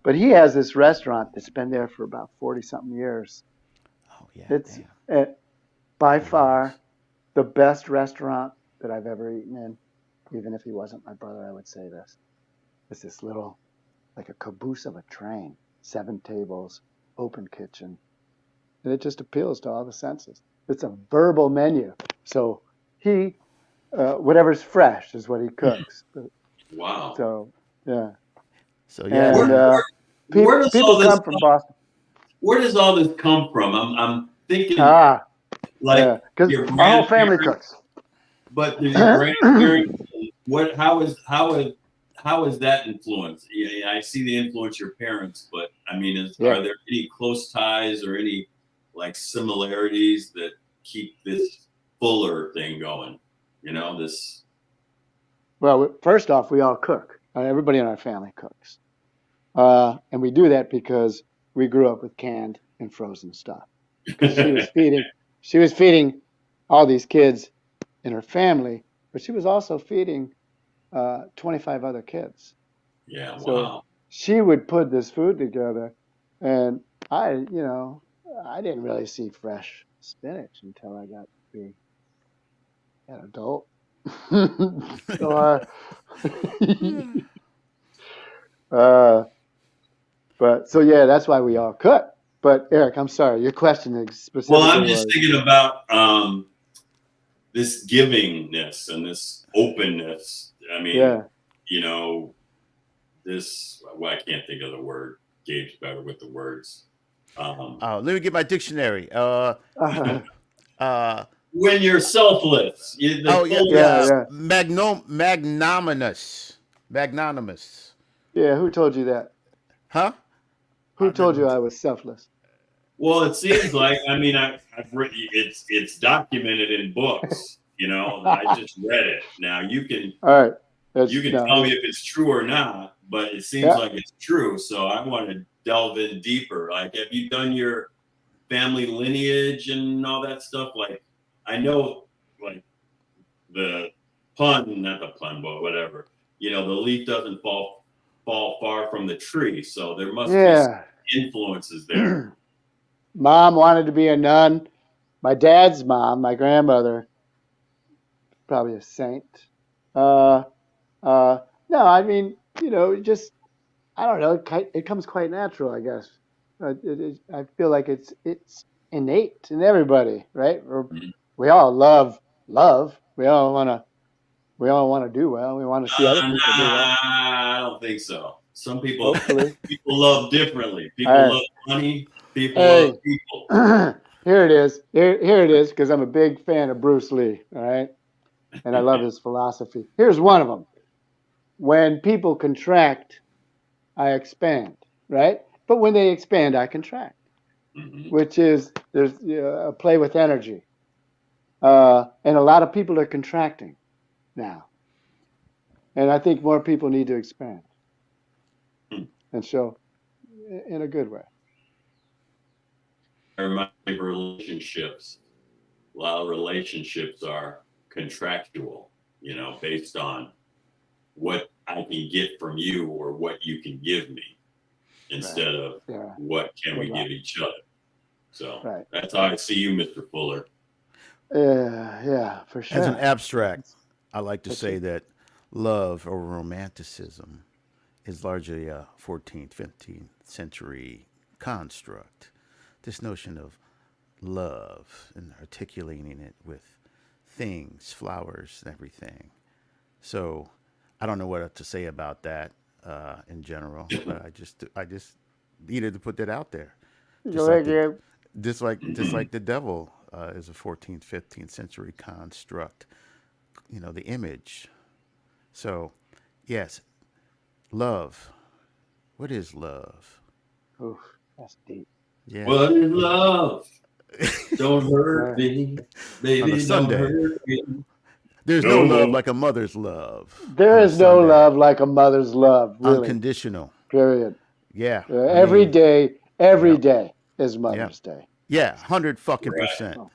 But he has this restaurant that's been there for about 40 something years.
Oh yeah,
It's
damn.
by
It is.
far the best restaurant that I've ever eaten in. Even if he wasn't my brother, I would say this. It's this little, like a caboose of a train, 7 tables, open kitchen. And it just appeals to all the senses. It's a verbal menu. So he, whatever's fresh is what he cooks.
Wow.
So, yeah.
So yeah,
And
Where,
man.
where, where does
people
all this
come from Boston.
where does all this come from? I'm thinking
Ah, yeah.
like
Because
your
our whole family
grandparents,
cooks.
but your grandparents. What? How is that influence? Yeah, I see the influence your parents, but I mean,
Yeah.
are there any close ties or any like similarities that keep this fuller thing going? You know, this.
Well, first off, we all cook. Everybody in our family cooks. And we do that because we grew up with canned and frozen stuff. Because she was feeding all these kids in her family, but she was also feeding 25 other kids.
Yeah.
So
Wow.
she would put this food together, and I didn't really see fresh spinach until I got to be an adult. So, uh, but so yeah, that's why we all cook. But Eric, I'm sorry, your question
Well,
specifically
I'm just
was,
thinking about this givingness and this openness. I mean,
yeah.
you know, this. Well, I can't think of the word. Gabe's better with the words. Um,
Let me get my dictionary. Uh,
when you're selfless, the
oh yeah,
Yeah,
fullness.
yeah,
magnanimous, magnanimous,
yeah. Who told you that?
huh?
Who told you I was selfless?
Well, it seems like I mean I've written it's documented in books. You know, I
All
just read it. Now
right.
you can
No,
tell me if it's true or not, but it seems
yeah.
like it's true. So I want to delve in deeper. Like, have you done your family lineage and all that stuff? Like, I know, like the pun, not the pun, but whatever. You know, the leaf doesn't fall far from the tree, so there must be some
Yeah.
influences there.
Mom wanted to be a nun. My dad's mom, my grandmother, probably a saint. Uh, no, I mean, just I don't know. It comes quite natural, I guess. I feel like it's innate in everybody, right?
Mhm.
We all love love. We all want to do well. We want to see other
Nah,
people do well.
I don't think so. Some
Hopefully.
people love differently.
All
People
right.
love money. People love
Hey,
people.
here it is. Here it is, because I'm a big fan of Bruce Lee. All right, and I love his philosophy. Here's one of them: when people contract, I expand. Right, but when they expand, I contract.
Mhm.
Which is there's a play with energy, and a lot of people are contracting now, and I think more people need to expand and show in a good way.
I remind me of relationships. A lot of relationships are contractual, you know, based on what I can get from you or what you can give me
Right.
instead of
Yeah.
what can
Good
we
luck.
give each other. So
Right.
that's how I see you, Mr. Fuller.
Yeah, for
As an
sure.
abstract, I like to
That's
say
it.
that love or romanticism is largely a 14th, 15th century construct. This notion of love and articulating it with things, flowers, everything. So I don't know what to say about that in general, but I just needed to put that out there. Just
Go
like
ahead,
the
Gabe.
just like the devil is a 14th, 15th century construct. The image. So, yes, love. What is love?
Oof, that's deep.
Yeah.
What is love? Don't hurt
Uh,
me,
On a
baby, don't
Sunday,
hurt me
there's no
no
love
more.
like a mother's love
there
on a
is no
Sunday.
love like a mother's love, really.
Unconditional.
Period.
Yeah. I
Every
mean,
day, every
yep.
day is
Yep.
Mother's Day.
Yeah. 100 fucking
Right.
percent.
Oh,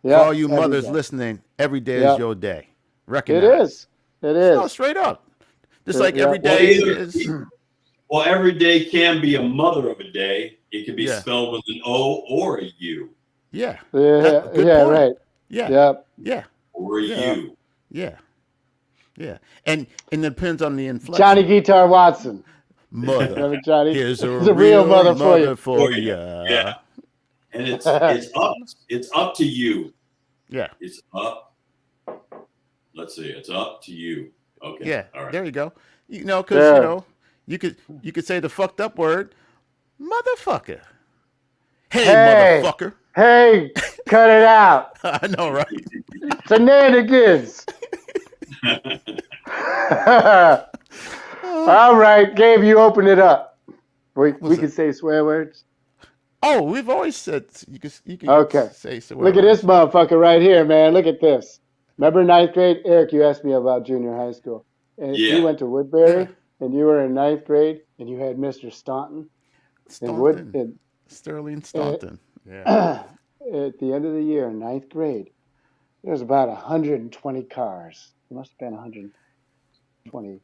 For all
yep,
you
every
mothers
day.
listening, every day is
Yep,
your day.
it is.
Recognize.
It
No,
is.
straight up. Just like every
Yep.
Well,
day is.
Well, every day can be a mother of a day. It can be
Yeah.
spelled with an O or a U.
Yeah.
Yeah,
Good
yeah,
point.
right.
Yeah.
Yep.
Yeah.
Or a
Yeah.
Yeah.
U.
Yeah. Yeah. And it depends on the
Johnny
inflection.
Guitar Watson.
Mother,
Remember Johnny?
here's a
He's a real
real
mother for
mother
you.
for
Yeah.
ya.
And it's up to you.
Yeah.
It's up. Let's see. It's up to you. Okay.
Yeah.
All right.
There you go. Because
Yeah.
you could say the fucked up word, motherfucker. Hey,
Hey,
motherfucker.
hey, cut it out.
I know, right?
Shenanigans. All right, Gabe, you open it up. We
What's
can
it?
say swear words.
Oh, we've always said you can
Okay.
say swear
Look at this
words.
motherfucker right here, man. Look at this. Remember ninth grade? Eric, you asked me about junior high school. And we
Yeah.
went to
Yeah.
Woodbury, and you were in ninth grade, and you had Mr. Staunton and Wood.
Staunton.
And,
Sterling
and
Staunton. Yeah.
at the end of the year, in ninth grade, there was about 120 cars. There must have been 120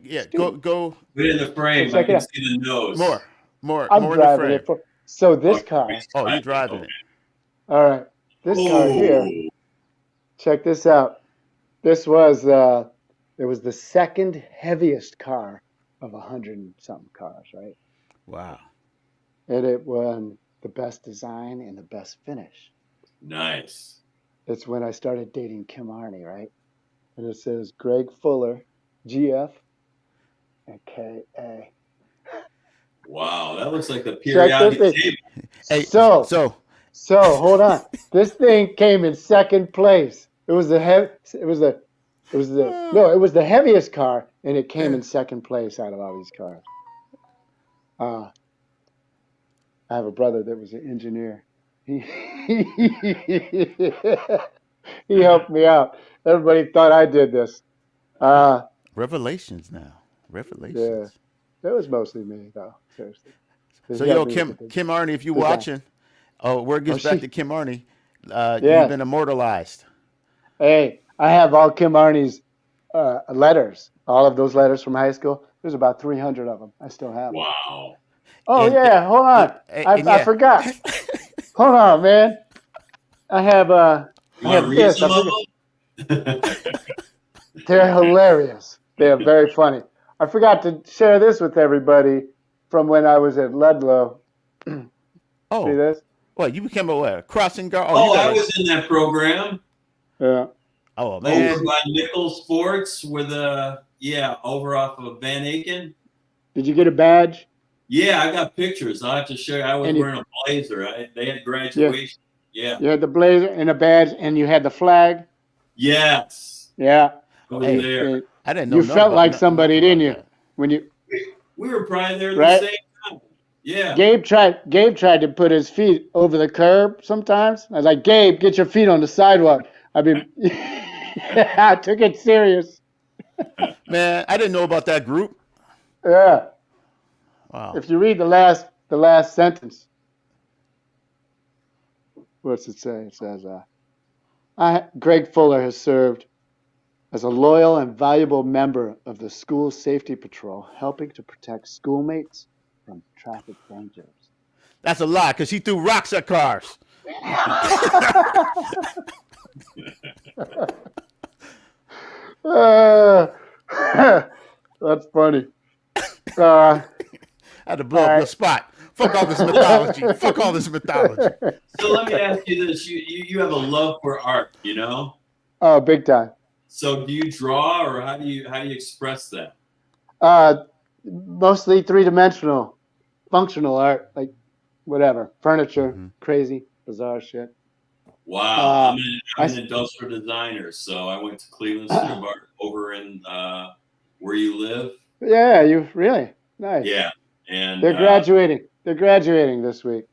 Yeah. Go
students.
go
Put in the
So
frame. I
check it
can
out.
see the nose.
I'm
more in the
driving
frame.
it for. So this
Oh,
car.
Oh, you're driving
okay.
it.
All right. This car here.
Oh,
Check this out. This was it was the second heaviest car of 100 and something cars, right?
Wow.
And it won the best design and the best finish.
nice.
It's when I started dating Kim Arney, right? And it says Greg Fuller, GF, and KA.
Wow. That looks like the
Check this
periodic
thing.
table.
Hey,
So,
so
so hold on. This thing came in second place. It was the no, it was the heaviest car, and it came
yeah.
in second place out of all these cars. Uh, I have a brother that was an engineer. He he helped me out. Everybody thought I did this. Uh,
Revelations now.
yeah,
Revelations.
it was mostly me though. Seriously,
So
he
yo,
helped me with the
Kim Arney, if you
design.
watching, oh, word
Oh,
gets back to Kim Arney. You've
yeah.
been immortalized.
Hey, I have all Kim Arney's letters. All of those letters from high school. There's about 300 of them. I still have them.
Wow.
Oh
And
yeah, hold on.
and
I
yeah.
forgot. Hold on, man. I have
You
I
want to
have
read
this. I
some of
forgot.
them?
They're hilarious. They're very funny. I forgot to share this with everybody from when I was at Ludlow. See
Oh,
this?
what you became a crossing guard? Oh, you
Oh,
got
I
a.
was in that program
Yeah.
Oh
over
man.
by Nichols Sports with over off of Van Aken.
Did you get a badge?
Yeah, I got pictures. I'll have to show you. I was
And you,
wearing a blazer. They had
yeah,
graduation. Yeah.
you had the blazer and a badge, and you had the flag.
Yes.
Yeah.
I was
Hey,
there.
And
I didn't know
you
nothing
felt
about
like somebody,
nothing
didn't
about
you?
that.
When you
We were probably there at the
right?
same time. Yeah.
Gabe tried to put his feet over the curb sometimes. I was like, Gabe, get your feet on the sidewalk. I mean, I took it serious.
Man, I didn't know about that group.
Yeah.
Wow.
If you read the last sentence, what's it say? It says, Greg Fuller has served as a loyal and valuable member of the school safety patrol, helping to protect schoolmates from traffic dangers.
That's a lie, because he threw rocks at cars.
Uh, that's funny.
I had to blow
All
up your
right.
spot. Fuck all this mythology. Fuck all this mythology.
So let me ask you this: you have a love for art, you know?
Oh, big time.
So do you draw, or how do you express that?
Mostly three-dimensional, functional art, like whatever, furniture,
Mm-hmm.
crazy, bizarre shit.
Wow, I'm an
I,
industrial designer, so I went to Cleveland Institute of Art over in where you live.
yeah, you really nice.
Yeah, and
They're graduating. They're graduating this week.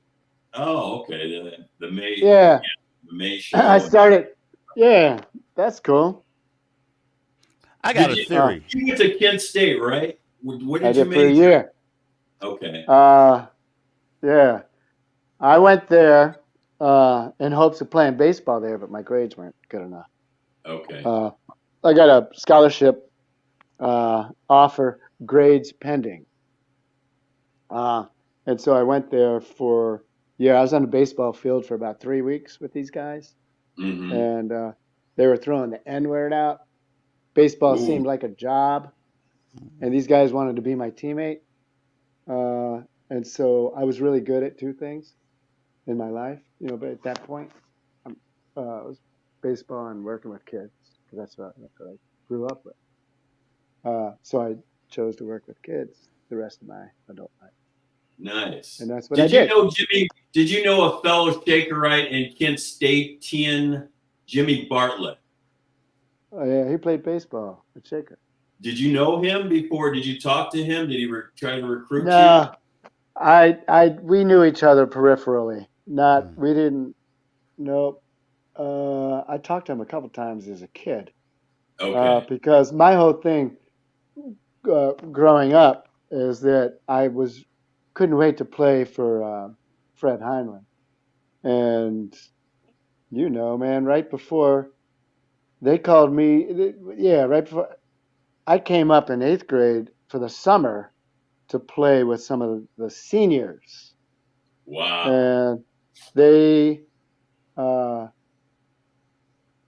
oh, okay, the May
Yeah,
the May show.
I started. Yeah, that's cool.
I got a theory.
You went to Kent State, right? What
I
did you
did for a
major?
year.
Okay.
Yeah, I went there in hopes of playing baseball there, but my grades weren't good enough.
Okay.
I got a scholarship offer, grades pending. Uh, and so I went there for, yeah, I was on the baseball field for about 3 weeks with these guys.
Mm-hmm.
And they were throwing the N word out. Baseball
Ooh,
seemed like a job. And these guys wanted to be my teammate. And so I was really good at two things in my life, but at that point, it was baseball and working with kids because that's what I grew up with. So I chose to work with kids the rest of my adult life,
nice.
and that's what I
Did you
did.
know Jimmy? Did you know a fellow Shakerite in Kent State, Tien Jimmy Bartlett?
Oh yeah, he played baseball at Shaker.
Did you know him before? Did you talk to him? Did he try to recruit you?
No, we knew each other peripherally. Not,
Mm.
we didn't. Nope. I talked to him a couple times as a kid,
Okay.
because my whole thing growing up is that couldn't wait to play for Fred Heinlein, and man, right before they called me, yeah, right before I came up in 8th grade for the summer to play with some of the seniors,
Wow.
and they uh,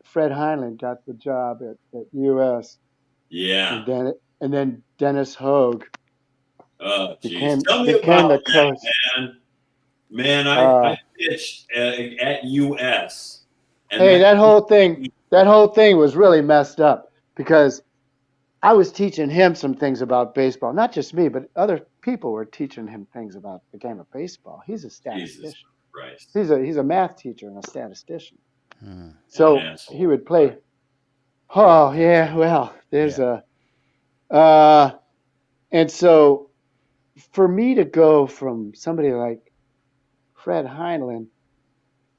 Fred Heinlein got the job at US,
Yeah.
and then Dennis Hogue
Oh, geez.
became
Tell me
became
about
the
that,
coach.
man. Man, I
Uh,
pitched at US, and
hey,
that
that whole thing was really messed up because I was teaching him some things about baseball. Not just me, but other people were teaching him things about the game of baseball. He's a
Jesus
statistician.
Christ,
He's a math teacher and a statistician.
Mm.
what an
So he
asshole.
would play.
Yeah,
Oh
that
yeah,
too.
well, there's
Yeah.
a uh, and so for me to go from somebody like Fred Heinlein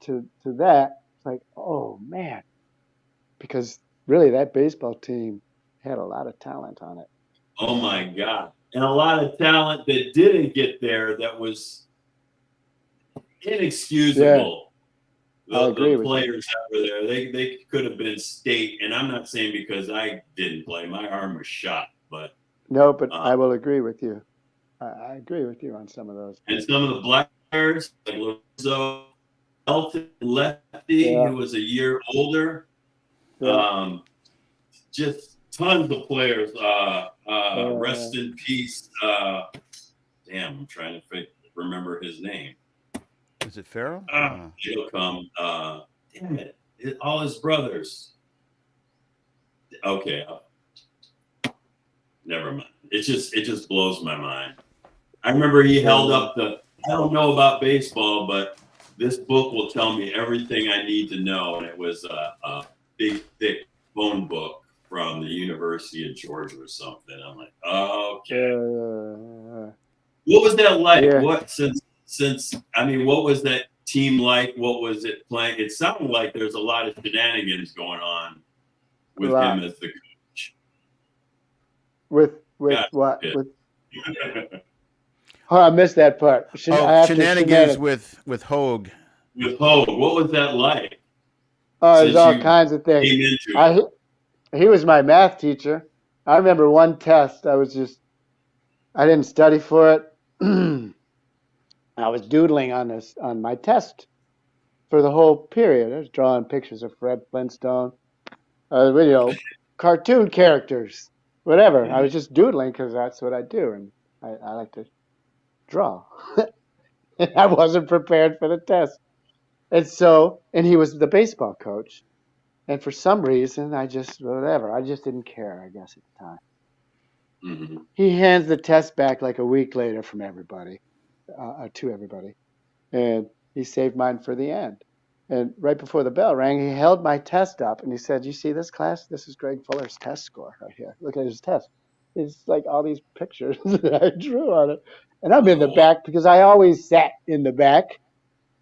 to that, it's like, oh man, because really that baseball team had a lot of talent on it.
Oh
Uh,
my God. And a lot of talent that didn't get there that was
yeah,
inexcusable.
I
The
agree with you.
players that were there, they could have been state. And I'm not saying because I didn't play, my arm was shot, but
No, but
uh,
I will agree with you. I agree with you on some of those
and
things.
some of the black players like Lorenzo Elton, lefty,
Yeah,
who was a year older,
yeah.
um, just tons of players.
Uh,
Rest in peace. Damn, I'm trying to remember his name.
Is it Pharaoh?
It'll come. Damn it. All his brothers. Okay, never mind. It just blows my mind. I remember he held
yeah,
up the. I don't know about baseball, but this book will tell me everything I need to know, and it was a big, thick phone book from the University of Georgia or something. I'm like, okay. What was that like?
yeah.
What since I mean, what was that team like? What was it playing? It sounded like there's a lot of shenanigans going on
A
with him
lot
as the coach.
with
God,
what
it.
with. Oh, I missed that part.
Oh,
After
shenanigans
shenanigans.
with Hogue.
With Hogue, what was that like
Oh, there's
since
all
you
kinds of things.
came into it?
I He was my math teacher. I remember one test. I didn't study for it. I was doodling on my test for the whole period. I was drawing pictures of Fred Flintstone, you know, cartoon characters, whatever. I
Mhm.
was just doodling because that's what I do, and I like to draw. I wasn't prepared for the test, and he was the baseball coach, and for some reason, I just didn't care. I guess at the time.
Mhm.
He hands the test back like a week later from everybody, to everybody, and he saved mine for the end. And right before the bell rang, he held my test up and he said, "You see this, class? This is Greg Fuller's test score right here. Look at his test. It's like all these pictures that I drew on it." And I'm in the
Oh, wow.
back because I always sat in the back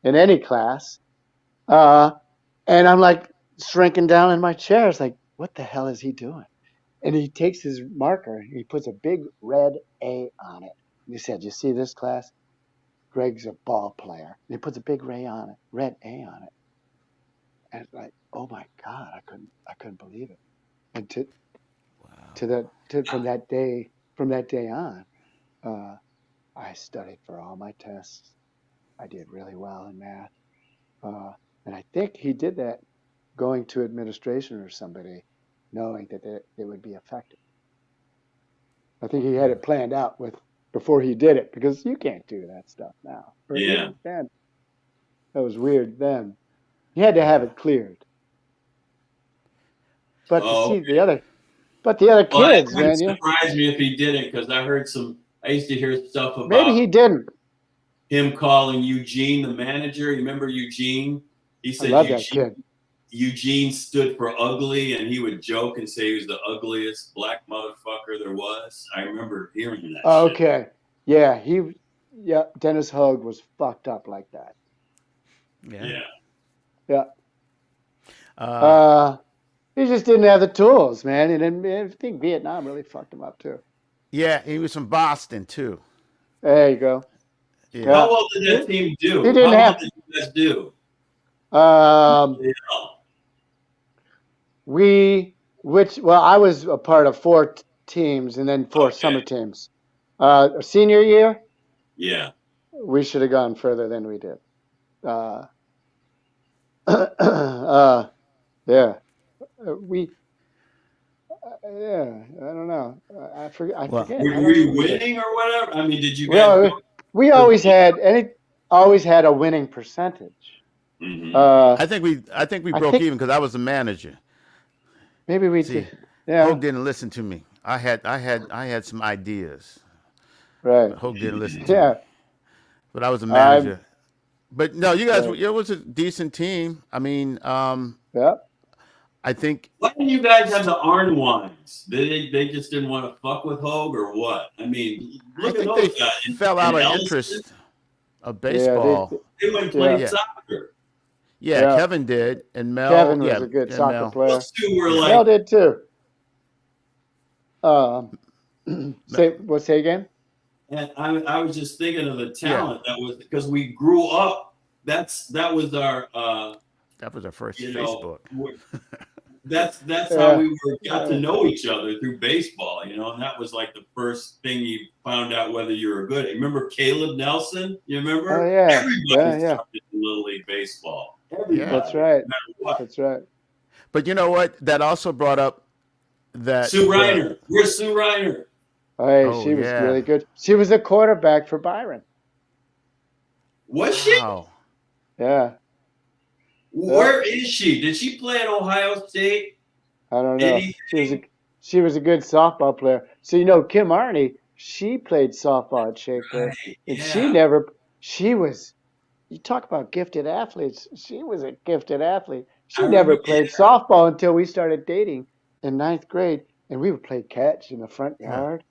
in any class. Uh, and I'm like shrinking down in my chair. It's like, what the hell is he doing? And he takes his marker, he puts a big red A on it. And he said, "You see this, class? Greg's a ball player." And he puts a big red A on it. And it's like, oh my God, I couldn't believe it. And
Wow.
to that to from that day on, uh, I studied for all my tests. I did really well in math. And I think he did that going to administration or somebody, knowing that it would be effective. I think he had it planned out with before he did it because you can't do that stuff now. Or
Yeah.
even then, that was weird then. He had to have it cleared. But to
Oh,
see but the other
well, it
kids,
wouldn't
man, you
surprise me if he didn't, because I used to hear stuff
maybe
about
he didn't.
him calling Eugene the manager. You remember Eugene? He
I
said
love that kid.
Eugene stood for ugly, and he would joke and say he was the ugliest black motherfucker there was. I remember hearing that
Oh,
shit.
okay. Yeah, Dennis Hogue was fucked up like that.
Yeah.
Yeah.
Yeah.
Uh,
He just didn't have the tools, man. And I think Vietnam really fucked him up too.
yeah, he was from Boston too.
There you go.
Yeah.
Yeah.
How well did that team
He
do?
didn't
How well
have.
did you guys do?
Um,
Yeah.
I was a part of four teams and then four summer
Okay.
teams. Senior year,
Yeah.
we should have gone further than we did. Yeah, we, yeah, I don't know. I forget. I
Well,
forget.
Were,
I
were
don't know
you
what we did.
winning or whatever? I mean, did you
We
guys go?
always, we always had a winning percentage.
Mm-hmm.
Uh,
I think we
I
broke
think
even because I was the manager.
maybe we
See,
did. Yeah,
Hogue didn't listen to me. I had some ideas,
right.
but Hogue didn't listen to me.
Yeah,
But I was a
I'm
manager. But no, you guys,
right.
it was a decent team. I mean,
Yeah.
I think
Why didn't you guys have the Arnwines? They just didn't want to fuck with Hogue or what? I mean,
I
look at
think they
those guys.
fell out
And
of
Ellison,
interest of
Yeah,
baseball.
they went and
yeah,
played
Yeah,
soccer.
yeah.
yeah.
Kevin did, and Mel.
Kevin was
Yeah,
a good
and
soccer
Mel.
player.
Those two were
Yeah.
Mel
like,
did too. Um,
Me-
say again?
and I was just thinking of the
Yeah,
talent that was because we grew up. That was our,
that was our first
you know,
Facebook.
that's how
Yeah,
we got to
yeah.
know each other through baseball, and that was like the first thing you found out whether you were good. Remember Caleb Nelson? You
Oh
remember?
yeah,
Everybody
yeah.
started in Little League baseball.
Yeah,
That's
Everybody, no
right.
matter what.
That's right.
but you know what? That also brought up that
Sue
the
Reiner. Where's Sue Reiner?
Hey,
oh
she was
yeah,
really good. She was a quarterback for Byron.
Was she?
wow,
Yeah, yeah.
Where is she? Did she play at Ohio State?
I don't know.
Anything?
She was a good softball player. So Kim Arney, she played softball at Shakespeare,
Right.
and
Yeah.
she was. You talk about gifted athletes. She was a gifted athlete.
I
She never
remember.
played softball until we started dating in ninth grade, and we would play catch in the front
yeah,
yard.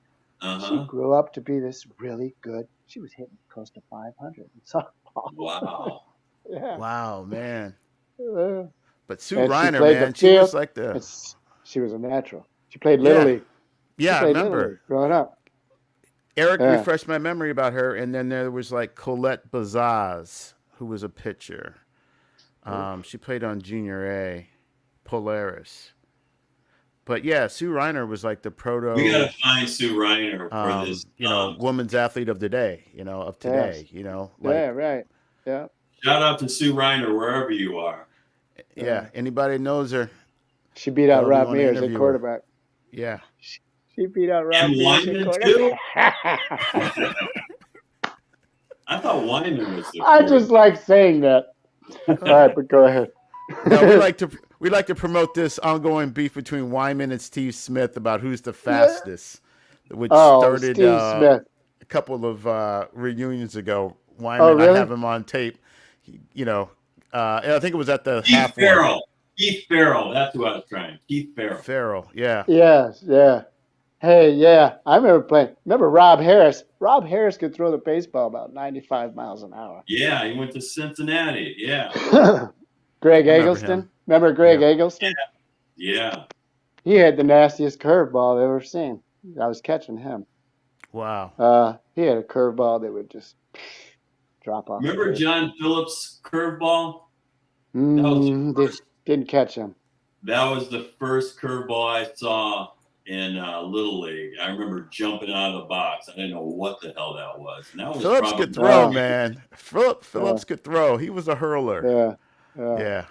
She
Uh-huh.
grew up to be this really good. She was hitting close to 500 in softball.
Wow.
Yeah.
wow, man.
Uh,
But Sue
and she
Reiner,
played the
man, she
field.
was like the
She was a natural. She played Little
yeah,
League. She
yeah. I
played Little
remember
League growing up.
Eric
Yeah.
refreshed my memory about her, and then there was like Colette Bazaz, who was a pitcher. She played on Junior A, Polaris. But yeah, Sue Reiner was like the
We got
proto,
to find Sue Reiner for this.
woman's athlete of the day, of
Yes.
today, like,
Yeah, right. Yeah.
Shout out to Sue Reiner wherever you are.
yeah, anybody knows her,
She beat out
tell her we
Rob
want to
Mears at
interview her.
quarterback.
Yeah.
She beat out Rob
And
Mears at
Wyman
quarterback.
too. I thought Wyman was the.
I just like saying that. All right, but go ahead.
No, we like to promote this ongoing beef between Wyman and Steve Smith about who's the fastest, which started
Steve Smith.
a couple of reunions ago.
Oh,
Wyman, I
really?
have him on tape. I think it was at the
Keith
half one.
Farrell. Keith Farrell. That's who I was trying. Keith Farrell.
Farrell, yeah.
Yes, yeah. Hey, yeah. I remember playing. Remember Rob Harris? Rob Harris could throw the baseball about 95 miles an hour.
Yeah, he went to Cincinnati. Yeah.
Greg
I remember
Eggleston.
him.
Remember Greg
Yeah.
Eggleston?
Yeah.
He had the nastiest curveball I've ever seen. I was catching him.
Wow.
He had a curveball that would just drop off.
Remember John Phillips' curveball?
Didn't catch him.
That was the first curveball I saw in Little League. I remember jumping out of the box. I didn't know what the hell that was. And that was
Phillips
probably
could throw,
Oh,
man.
yeah,
Phillips could throw. He was a hurler.
yeah, yeah.
Yeah,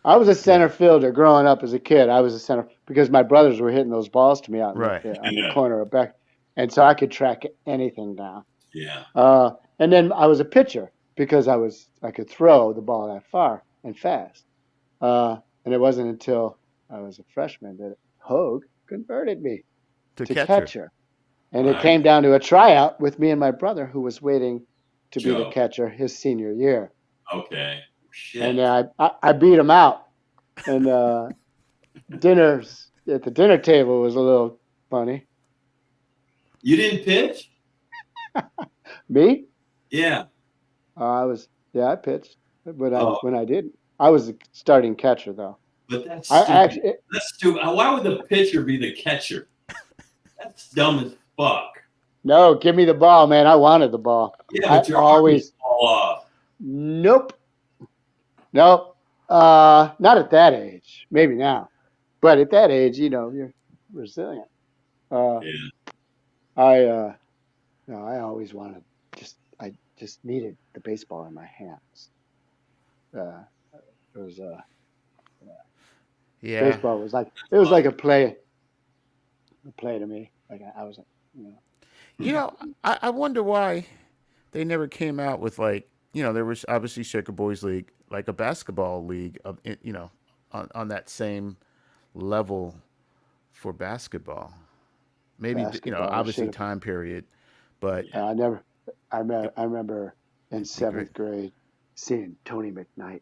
I was a
yeah.
center fielder growing up as a kid. I was a center because my brothers were hitting those balls to me out in
Right.
on the corner of Beck, and so I could track anything down.
yeah.
And then I was a pitcher because I could throw the ball that far and fast. And it wasn't until I was a freshman that Hogue converted me
To
to
catcher.
catcher. And it
Right.
came down to a tryout with me and my brother who was waiting to be the
Joe.
catcher his senior year.
Okay.
And
Shit.
I beat him out. And dinners at the dinner table was a little funny.
You didn't pitch?
Me?
Yeah.
I pitched, but
Oh,
when I didn't. I was the starting catcher though.
but that's
I
stupid.
actually
That's stupid. Why would the pitcher be the catcher? That's dumb as fuck.
no, give me the ball, man. I wanted the ball.
Yeah,
I
but your arm would
always
fall off.
nope. Not at that age. Maybe now, but at that age, you're resilient. Uh,
Yeah.
no, I always wanted I just needed the baseball in my hands. Uh, it was
Yeah.
baseball was like it was like a play to me. Like I was,
You know, I wonder why they never came out with like, there was obviously Shaker Boys League, like a basketball league of, on that same level for basketball. Maybe,
basketball should
obviously
have.
time period, but
I never.
it,
I remember in
it'd be great.
seventh grade seeing Tony McKnight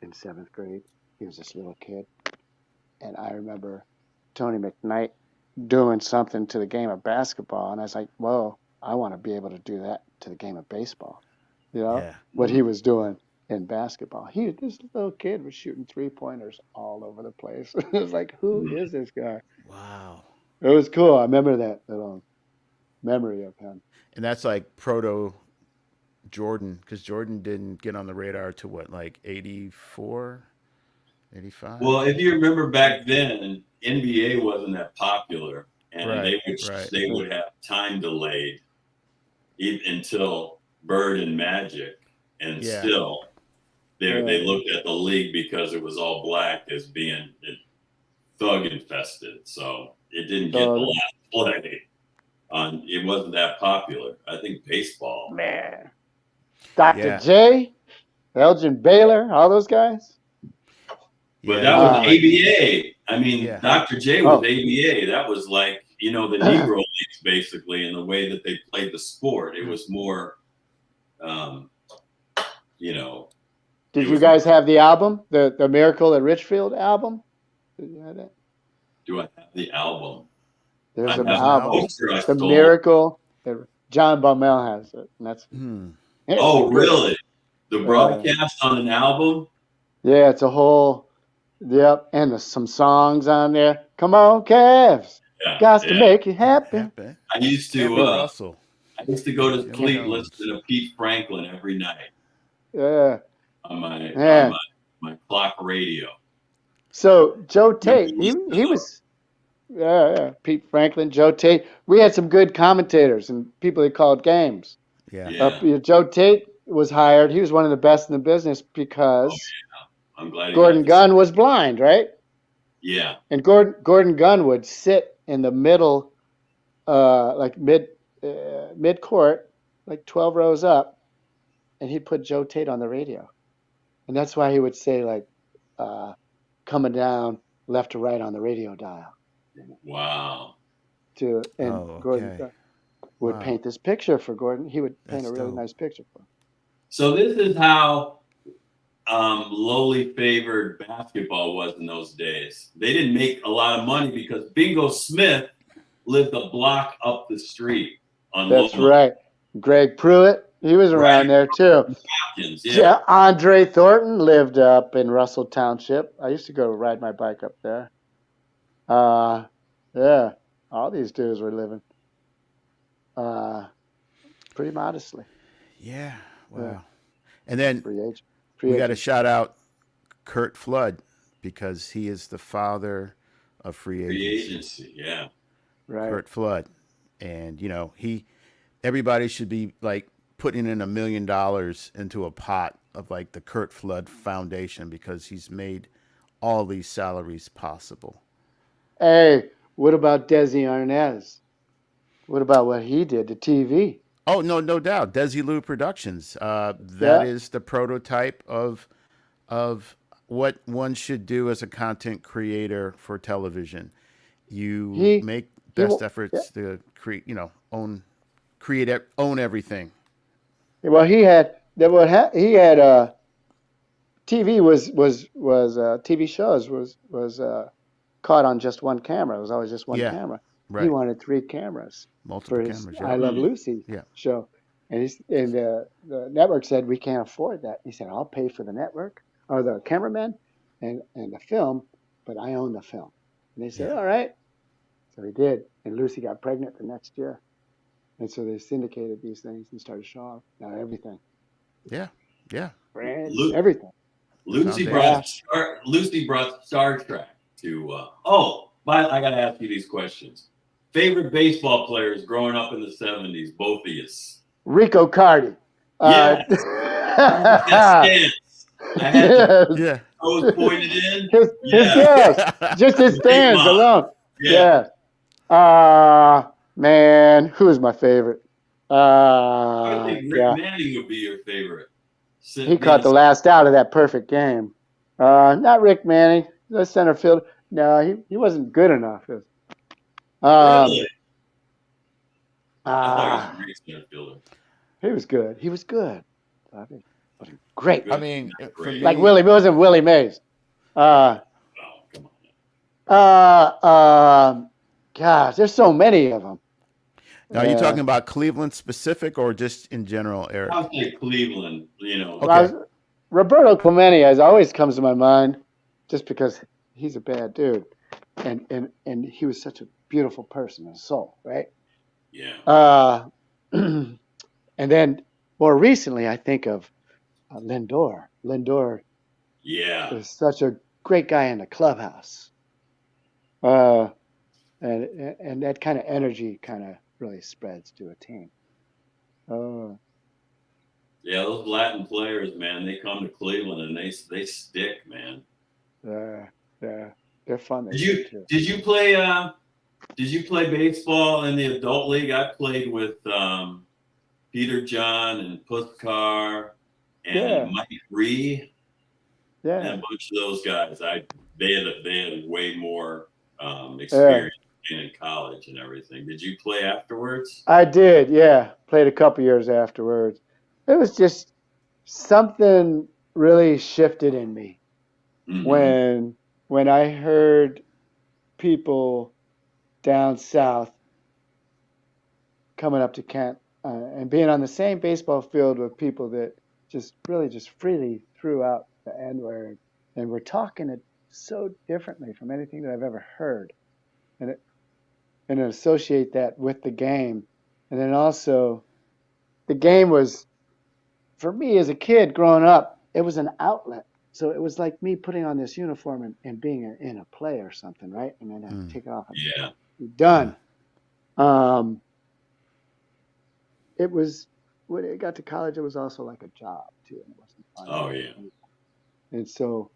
in seventh grade. He was this little kid, and I remember Tony McKnight doing something to the game of basketball, and I was like, "Whoa, I want to be able to do that to the game of baseball."
Yeah.
What he was doing in basketball. This little kid was shooting 3-pointers all over the place. It was like, who is this guy?
Wow.
It was cool. I remember that little memory of him.
And that's like proto Jordan, because Jordan didn't get on the radar to what, like 84, 85?
Well, if you remember back then, NBA wasn't that popular, and
Right, right.
they would have time delayed until Bird and Magic, and
Yeah.
still they looked at the league because it was all black as being thug infested, so it didn't get the last play. It wasn't that popular. I think baseball.
Man. Dr.
Yeah.
J, Elgin Baylor, all those guys.
But
Yeah,
that
it
was
was like,
ABA. I mean,
yeah.
Dr. J was
Oh.
ABA. That was like, the Negro Leagues, basically, in the way that they played the sport. It was more,
Did you guys have the album, the Miracle at Richfield album? Did you have that?
Do I have the album?
There's
I
an
have
album,
the poster I
The
stole.
Miracle. John Baumel has it, and that's.
Oh, really? The broadcast on an album?
Yeah, it's a whole. Yep, and there's some songs on there. Come on, Cavs.
Yeah.
Got to make you happy.
I used to
Russell.
I used to go to
Jim
sleep
Jones.
listening to Pete Franklin every night
Yeah.
on my
Man.
on my clock radio.
So Joe Tate, he was. Yeah. Pete Franklin, Joe Tate. We had some good commentators and people that called games.
Yeah.
Joe Tate was hired. He was one of the best in the business because
I'm glad he
Gordon
got
Gunn was blind, right?
Yeah.
And Gordon Gunn would sit in the middle, like mid court, like 12 rows up, and he'd put Joe Tate on the radio, and that's why he would say like, coming down left to right on the radio dial.
Wow.
Gordon Gunn would paint this picture for Gordon. He would paint a really nice picture for him.
So this is how lowly favored basketball was in those days. They didn't make a lot of money because Bingo Smith lived a block up the street.
That's right. Greg Pruitt, he was around there too.
Hopkins, yeah.
Andre Thornton lived up in Russell Township. I used to go ride my bike up there. Yeah, all these dudes were living pretty modestly.
Yeah. Wow. And then
Free
we got to
agent.
shout out Kurt Flood because he is the father of free
Free
agency.
agency, yeah.
Right.
Kurt Flood, and everybody should be like putting in $1 million into a pot of like the Kurt Flood Foundation because he's made all these salaries possible.
Hey, what about Desi Arnaz? What about what he did to TV?
Oh no, no doubt. Desilu Productions. That
Yeah,
is the prototype of what one should do as a content creator for television. You
he
make
he.
best
Yeah.
efforts to create, own everything.
Well, he had that. He had TV was TV shows was caught on just one camera. It was always just one
Yeah,
camera. He
right.
wanted three cameras for
Multiple
his
cameras.
I
Yep.
Love Lucy
Yeah.
show, and the network said we can't afford that. He said I'll pay for the network or the cameraman and the film, but I own the film. And they said
Yeah.
all right, so he did. And Lucy got pregnant the next year, and so they syndicated these things and started showing everything,
Yeah. Yeah.
brands,
Lu-
everything.
The
Lucy
foundation.
brought Lucy brought Star Trek to. Oh, but I got to ask you these questions. Favorite baseball players growing up in the '70s, both of you.
Rico Cardi.
Yeah, that stance. I had the
Yes.
Yeah.
toes pointed in.
His
Yeah,
yes. Just his
Great
stands
mom.
alone.
Yeah.
Yeah. Man, who is my favorite?
I would think Rick
Yeah.
Manning would be your favorite.
He caught the last out of that perfect game. Not Rick Manning, the center field. No, he wasn't good enough.
Really? I thought he was a
Ah,
great center fielder.
he was good. He was good. I mean, but great.
I
Good,
mean,
not
for
great.
Like
me,
Willie, it wasn't Willie Mays. Uh,
Oh, come on.
Gosh, there's so many of them.
now are you talking about Cleveland specific or just in general,
I
Eric?
would say Cleveland.
Okay.
Roberto Clemente has always comes to my mind, just because he's a bad dude, and he was such a beautiful person and soul, right?
Yeah.
And then more recently, I think of Lindor. Lindor
Yeah.
is such a great guy in the clubhouse, uh, and that kind of energy kind of really spreads to a team.
Yeah, those Latin players, man, they come to Cleveland and they stick, man.
They're fun.
Did you did you play baseball in the adult league? I played with Peter John and Puskar and
Yeah.
Mike Ree and
Yeah.
a bunch of those guys. They had way more experience in college and everything. Did you play afterwards?
I did, yeah. Played a couple years afterwards. It was just something really shifted in me
Mm-hmm.
when I heard people down south coming up to Kent and being on the same baseball field with people that just really just freely threw out the N word and were talking it so differently from anything that I've ever heard, and associate that with the game, and then also the game was, for me as a kid growing up, it was an outlet. So it was like me putting on this uniform and being in a play or something, right? And then I take it off and
Yeah.
be done. It was, when it got to college, it was also like a job too, and it wasn't fun.
Oh yeah.
And so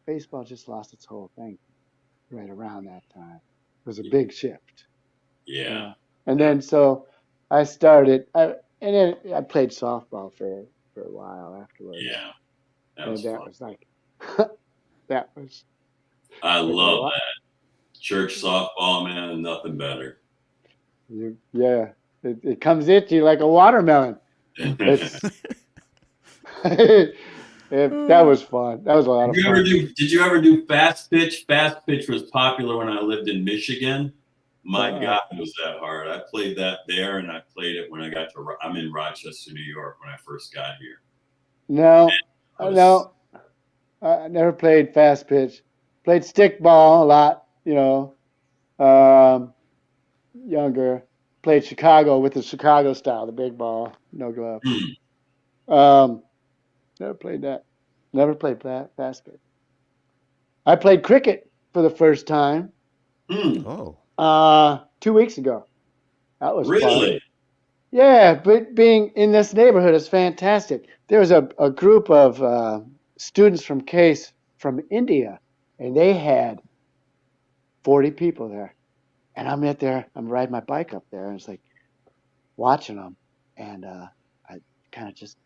baseball just lost its whole thing right around that time. It was a big shift.
Yeah.
And then so I started, and then I played softball for a while afterwards.
Yeah.
And
Was
that
fun.
was like, that was.
I love that. Church softball, man, nothing better.
Yeah, it comes at you like a watermelon. It's, that was fun. That was a lot of fun.
Did you ever do fast pitch? Fast pitch was popular when I lived in Michigan. My God, was that hard. I played that there, and I played it when I got to. I'm in Rochester, New York, when I first got here.
No, I never played fast pitch. Played stickball a lot, younger. Played Chicago with the Chicago style, the big ball, no glove. Never played that. Never played fast pitch. I played cricket for the first time
Hmm.
Oh,
2 weeks ago. That was fun.
Really?
Yeah, but being in this neighborhood is fantastic. There was a group of students from Case from India, and they had 40 people there. And I'm at there, I'm riding my bike up there, and it's like watching them. And I kind of just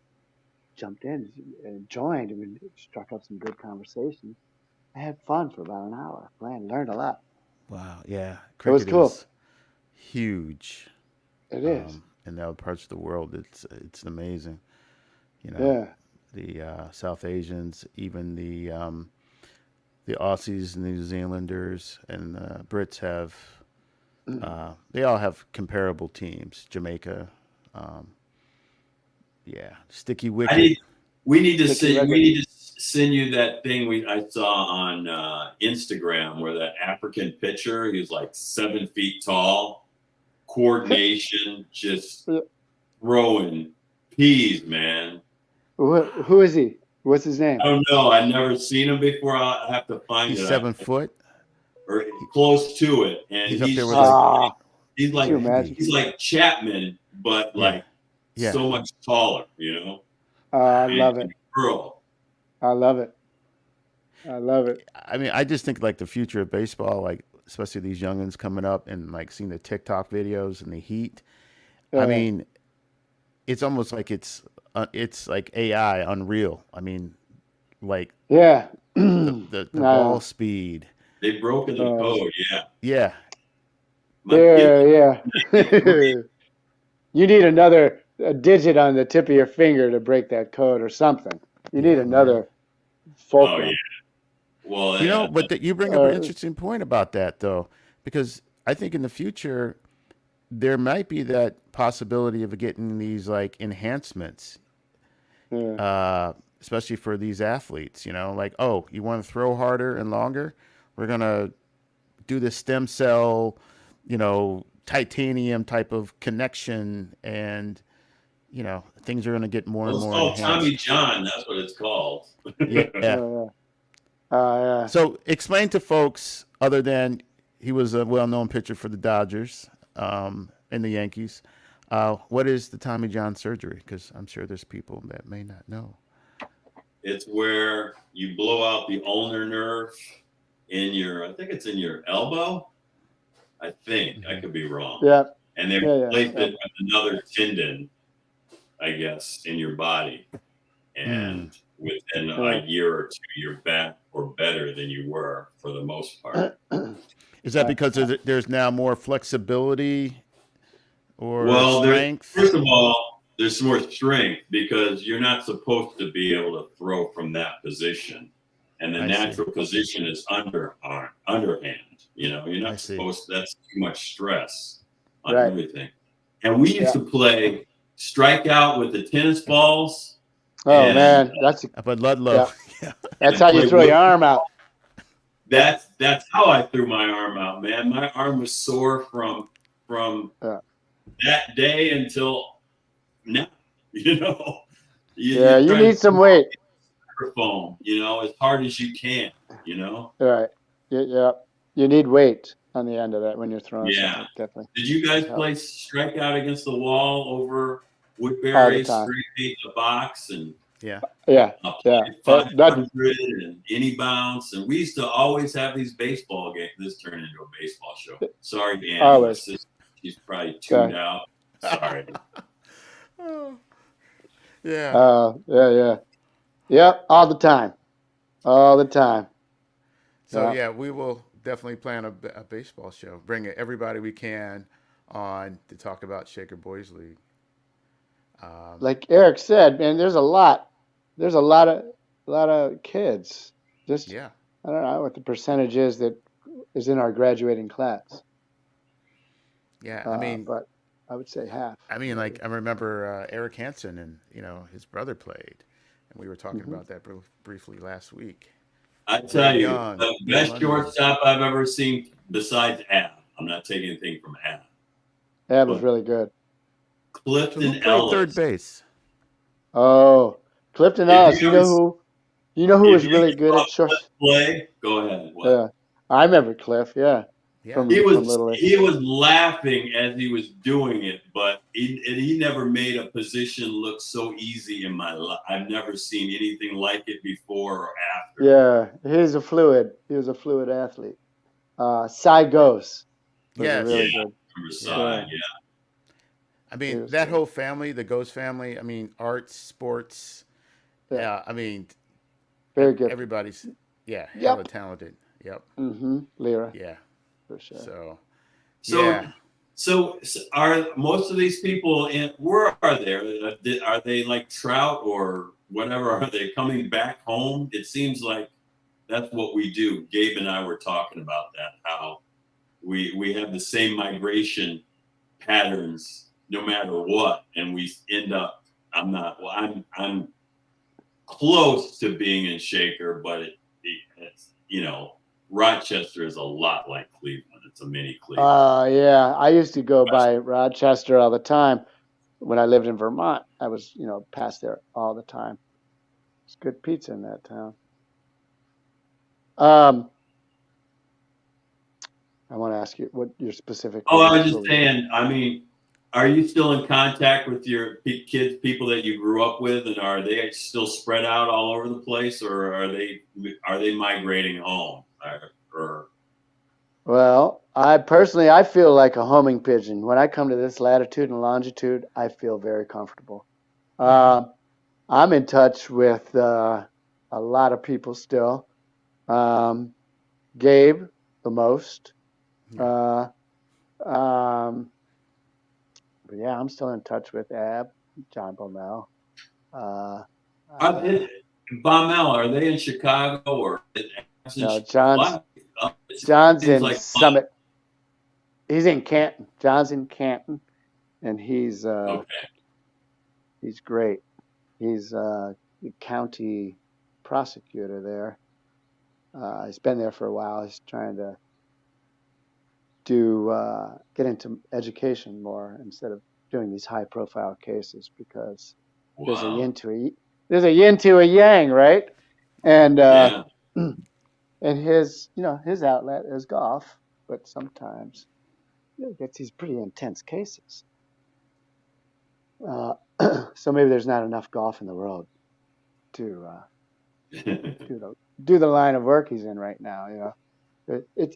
jumped in and joined, and we struck up some good conversations. I had fun for about an hour playing, learned a lot.
wow. Yeah.
It was
Cricket
cool.
is huge
It is.
in other parts of the world. It's amazing. You know,
Yeah.
the South Asians, even the Aussies, New Zealanders, and the Brits have. They all have comparable teams. Jamaica, um, yeah, sticky
I
wicket.
need. We need to
Sticky
send. We
record.
need to send you that thing I saw on Instagram where that African pitcher. He was like 7 feet tall, coordination, just throwing peas, man.
Who is he? What's his name?
I don't know. I never seen him before. I have to find
He's
it.
7 foot.
Or close to it, and
He's up there
he's
with
just
like
Ah,
he's
could you
like
imagine?
Randy.
he's like Chapman, but
Yeah,
like
yeah.
so much taller, you know,
I
and
love it.
curl.
I love it. I love it.
I mean, I just think like the future of baseball, like especially these youngins coming up and like seeing the TikTok videos and the heat. I
Yeah.
mean, it's almost like it's like AI, Unreal. I mean, like
Yeah.
the ball speed.
They've broken the
Uh,
code. Yeah,
Yeah,
my kid
yeah,
was 93.
yeah. You need another a digit on the tip of your finger to break that code or something. You need
yeah, man.
another
Oh yeah.
fulcrum.
Well,
You know,
yeah.
but you bring up an
Uh,
interesting point about that though, because I think in the future there might be that possibility of getting these like enhancements,
yeah.
especially for these athletes. You know, like oh, you want to throw harder and longer? We're gonna do this stem cell, titanium type of connection, and things are gonna get more and
Well, it's
more
called Tommy
enhanced.
John. That's what it's called.
Yeah.
Yeah. Yeah.
So explain to folks, other than he was a well-known pitcher for the Dodgers and the Yankees, what is the Tommy John surgery? Because I'm sure there's people that may not know.
It's where you blow out the ulnar nerve in your. I think it's in your elbow. I think I
Hmm.
could be wrong.
Yeah.
And they
Yeah. Yeah.
replace
Yeah.
it with another tendon, I guess, in your body.
Mm.
And within
Yeah.
a year or two, you're back or better than you were for the most part.
Is that because there's now more flexibility or
Well,
strength?
first of all, there's more strength because you're not supposed to be able to throw from that position. And the
I see.
natural position is underhand. You know, you're
I
not
see.
supposed to, that's too much stress on
Right.
everything. And we used
Yeah.
to play strike out with the tennis balls
Oh
and
man,
But Ludlow,
yeah.
yeah.
That's how you
play
throw your
wood.
arm out.
That's how I threw my arm out, man. My arm was sore from
Yeah.
that day until now. You know,
Yeah.
you
You
try to
need some weight.
microphone, as hard as you can.
Right. Yeah. You need weight on the end of that when you're throwing
Yeah.
something. Definitely
Did you guys
help
play strikeout against the wall over
all the
Woodbury,
time.
3 feet in the box, and
Yeah.
Yeah. Yeah.
played
That
500 and any bounce? And we used to always have these baseball games. This turned into a baseball show. Sorry, Dan. My
always.
sister, she's probably tuned out. Sorry.
Oh, yeah.
Yeah. Yep. All the time. All the time.
So
Yeah.
yeah, we will definitely plan a baseball show. Bring everybody we can on to talk about Shaker Boys League.
Like Eric said, man, there's a lot. There's a lot of kids. Just
Yeah.
I don't know what the percentage is that is in our graduating class.
Yeah. I mean,
But I would say half.
like I remember Eric Hansen and his brother played, and we were talking
Hmm.
about that briefly last week.
I
Very
tell you,
young,
the
young
best
unknown.
shortstop I've ever seen besides Ab. I'm not taking anything from Ab.
That was really good.
So who
Clifton
played third
Ellis.
base?
Oh, Clifton
If
Ellis.
you ever,
You know who
if
was
you
really
ever
good
saw
at short?
Cliff play, go ahead. What?
Yeah, I remember Cliff. Yeah,
Yeah.
Little League.
He was laughing as he was doing it, but he never made a position look so easy in my life. I've never seen anything like it before or after.
Yeah, he was a fluid athlete. Cy Gose was a
Yes.
really good.
Side, yeah.
I
He
mean,
was
that
good.
whole family, the Ghost family, I mean, arts, sports.
Yeah.
Yeah. I mean,
Very good.
everybody's, yeah, hella
Yep.
talented. Yep.
Lyra,
Yeah.
for sure.
So,
So,
yeah.
so are most of these people where are they? Are they like trout or whatever? Are they coming back home? It seems like that's what we do. Gabe and I were talking about that, how we have the same migration patterns no matter what, and we end up. I'm close to being in Shaker, but it's Rochester is a lot like Cleveland. It's a mini Cleveland.
Yeah, I used to go by Rochester all the time when I lived in Vermont. I was, past there all the time. It's good pizza in that town. I want to ask you what your specific.
Oh, I was just saying. I mean, are you still in contact with your kids, people that you grew up with, and are they still spread out all over the place, or are they migrating home? Or
Well, I feel like a homing pigeon. When I come to this latitude and longitude, I feel very comfortable. I'm in touch with a lot of people still. Gabe, the most.
Yeah.
But yeah, I'm still in touch with Ab, John Baumel.
Baumel, are they in Chicago or?
No, John's
Seems
in
like
Summit. He's in Canton. John's in Canton, and he's
okay.
he's great. He's the county prosecutor there. He's been there for a while. He's trying to get into education more instead of doing these high profile cases because there's a yin to a yang, right? And
Yeah.
and his outlet is golf, but sometimes he gets these pretty intense cases. So maybe there's not enough golf in the world to do the line of work he's in right now.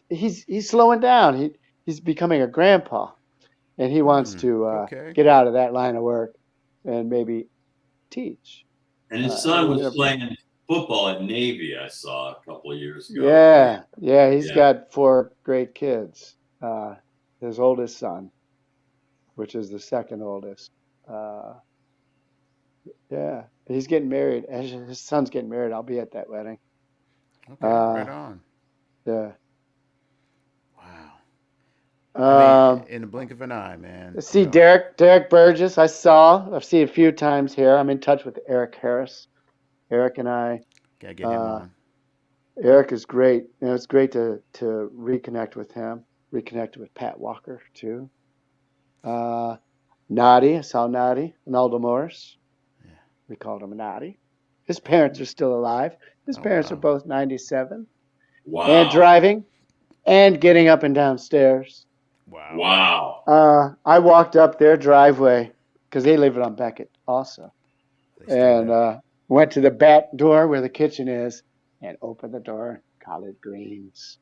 He's slowing down. He's becoming a grandpa, and he wants to
Okay.
get out of that line of work and maybe teach.
And his son was playing football at Navy. I saw a couple of years ago.
Yeah. He's got 4 great kids. His oldest son, which is the second oldest. Yeah, he's getting married. His son's getting married. I'll be at that wedding.
Okay. Right on.
Yeah.
Wow. I mean, in the blink of an eye, man.
See Derek Burgess. I've seen a few times here. I'm in touch with Eric Harris. Eric and I.
Gotta get him on.
Eric is great. It's great to reconnect with him. Reconnected with Pat Walker too. Noddy. I saw Noddy and Aldo Morris. Yeah. We called him Noddy. His parents are still alive. His parents are both 97.
Wow.
And driving and getting up and down stairs.
Wow.
I walked up their driveway because they live on Beckett also. And went to the back door where the kitchen is and opened the door. Collard greens.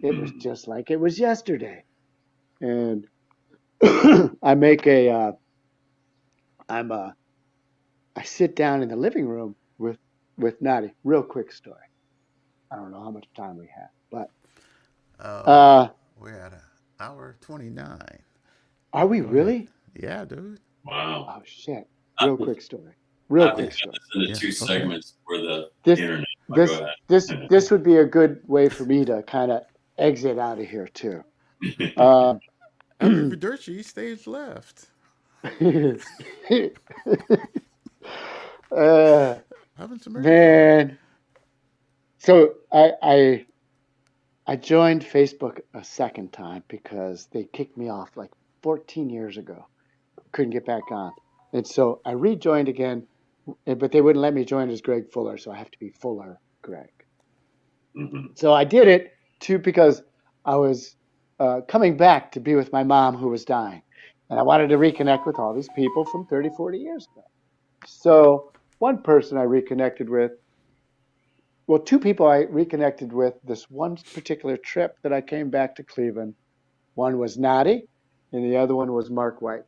It was just like it was yesterday. And I make I sit down in the living room with Noddy. Real quick story. I don't know how much time we have, but
we're at an hour 29.
Are we really?
Yeah, dude.
Wow.
Oh shit! Real quick story. Quick story.
The 2 segments for the internet.
This would be a good way for me to kind of exit out of here too.
I mean, Verducci stays left.
Man. So I joined Facebook a second time because they kicked me off like 14 years ago. Couldn't get back on. And so I rejoined again, but they wouldn't let me join as Greg Fuller, so I have to be Fuller Greg.
Mm-hmm.
So I did it too because I was coming back to be with my mom who was dying. And I wanted to reconnect with all these people from 30, 40 years ago. So one person I reconnected with, well, two people I reconnected with this one particular trip that I came back to Cleveland. One was Noddy, and the other one was Mark White.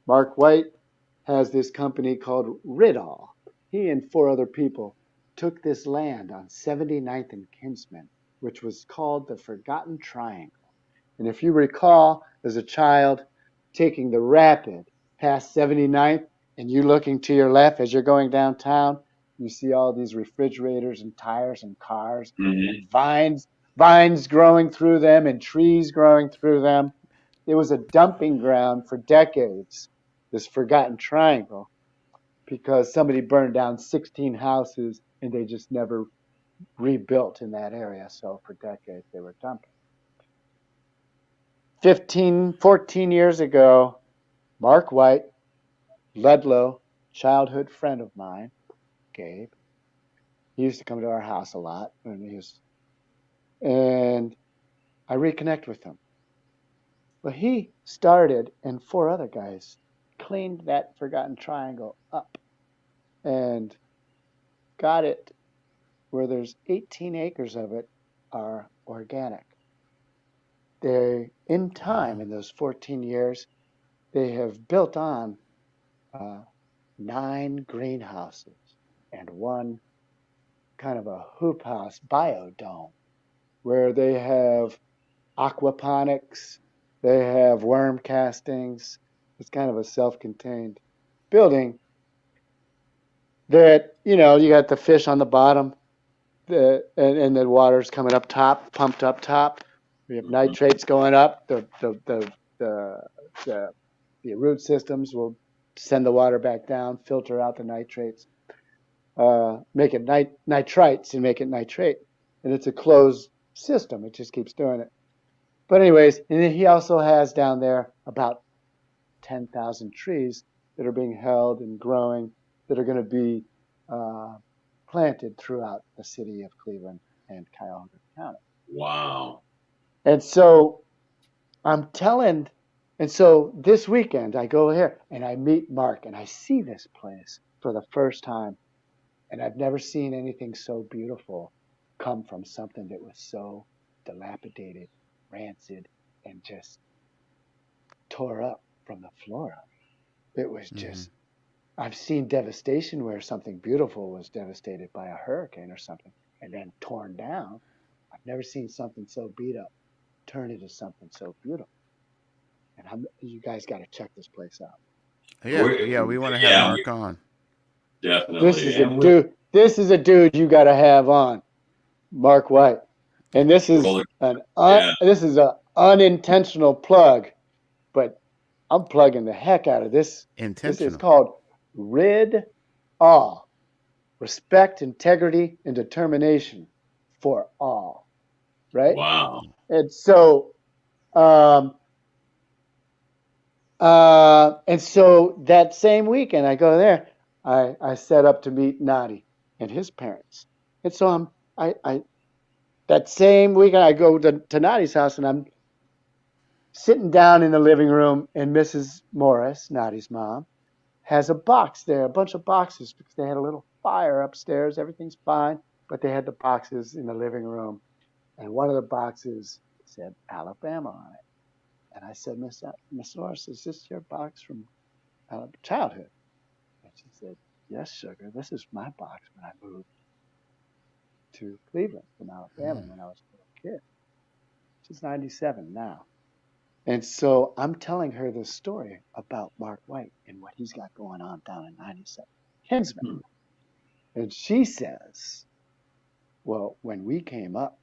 Mark White has this company called Ridall. He and four other people took this land on 79th and Kinsman, which was called the Forgotten Triangle. And if you recall, as a child, taking the rapid past 79th and you looking to your left as you're going downtown, you see all these refrigerators and tires and cars
Mhm.
and vines growing through them and trees growing through them. It was a dumping ground for decades, this Forgotten Triangle, because somebody burned down 16 houses and they just never rebuilt in that area. So for decades, they were dumping. 15, 14 years ago, Mark White, Ludlow, childhood friend of mine, Gabe, he used to come to our house a lot, and I reconnect with him. Well, he started, and four other guys cleaned that Forgotten Triangle up and got it where there's 18 acres of it are organic. They, in time, in those 14 years, they have built on uh, 9 greenhouses and one kind of a hoop house biodome where they have aquaponics, they have worm castings. It's kind of a self-contained building that, you got the fish on the bottom, and the water's coming up top, pumped up top. We have
Mhm.
nitrates going up. The, the, the root systems will send the water back down, filter out the nitrates, make it nitrites and make it nitrate. And it's a closed system. It just keeps doing it. But anyways, and then he also has down there about 10,000 trees that are being held and growing that are going to be uh, planted throughout the city of Cleveland and Cuyahoga County.
Wow.
And so I'm telling, and so this weekend I go here and I meet Mark and I see this place for the first time. And I've never seen anything so beautiful come from something that was so dilapidated, rancid, and just tore up from the floor up. It was
Mm-hmm.
just, I've seen devastation where something beautiful was devastated by a hurricane or something and then torn down. I've never seen something so beat up turn into something so beautiful. And you guys got to check this place out.
Yeah, we want to have
Yeah,
Mark on.
This
definitely.
is a dude. This is a dude you got to have on, Mark White. And this is
Roller.
an
Yeah.
this is a unintentional plug, but I'm plugging the heck out of this. This is
Intentional.
called Rid All. Respect, integrity, and determination for all. Right?
Wow.
And so um and so that same weekend I go there, I set up to meet Nadi and his parents. And so I that same weekend I go to Nadi's house and I'm sitting down in the living room, and Mrs. Morris, Nadi's mom, has a box there, a bunch of boxes, because they had a little fire upstairs. Everything's fine, but they had the boxes in the living room, and one of the boxes said Alabama on it. And I said, Miss Morris, is this your box from childhood? And she said, Yes, sugar. This is my box when I moved to Cleveland from Alabama when I was a little kid. She's 97 now. And so I'm telling her this story about Mark White and what he's got going on down in 97 Kinsman.
Hmm.
And she says, Well, when we came up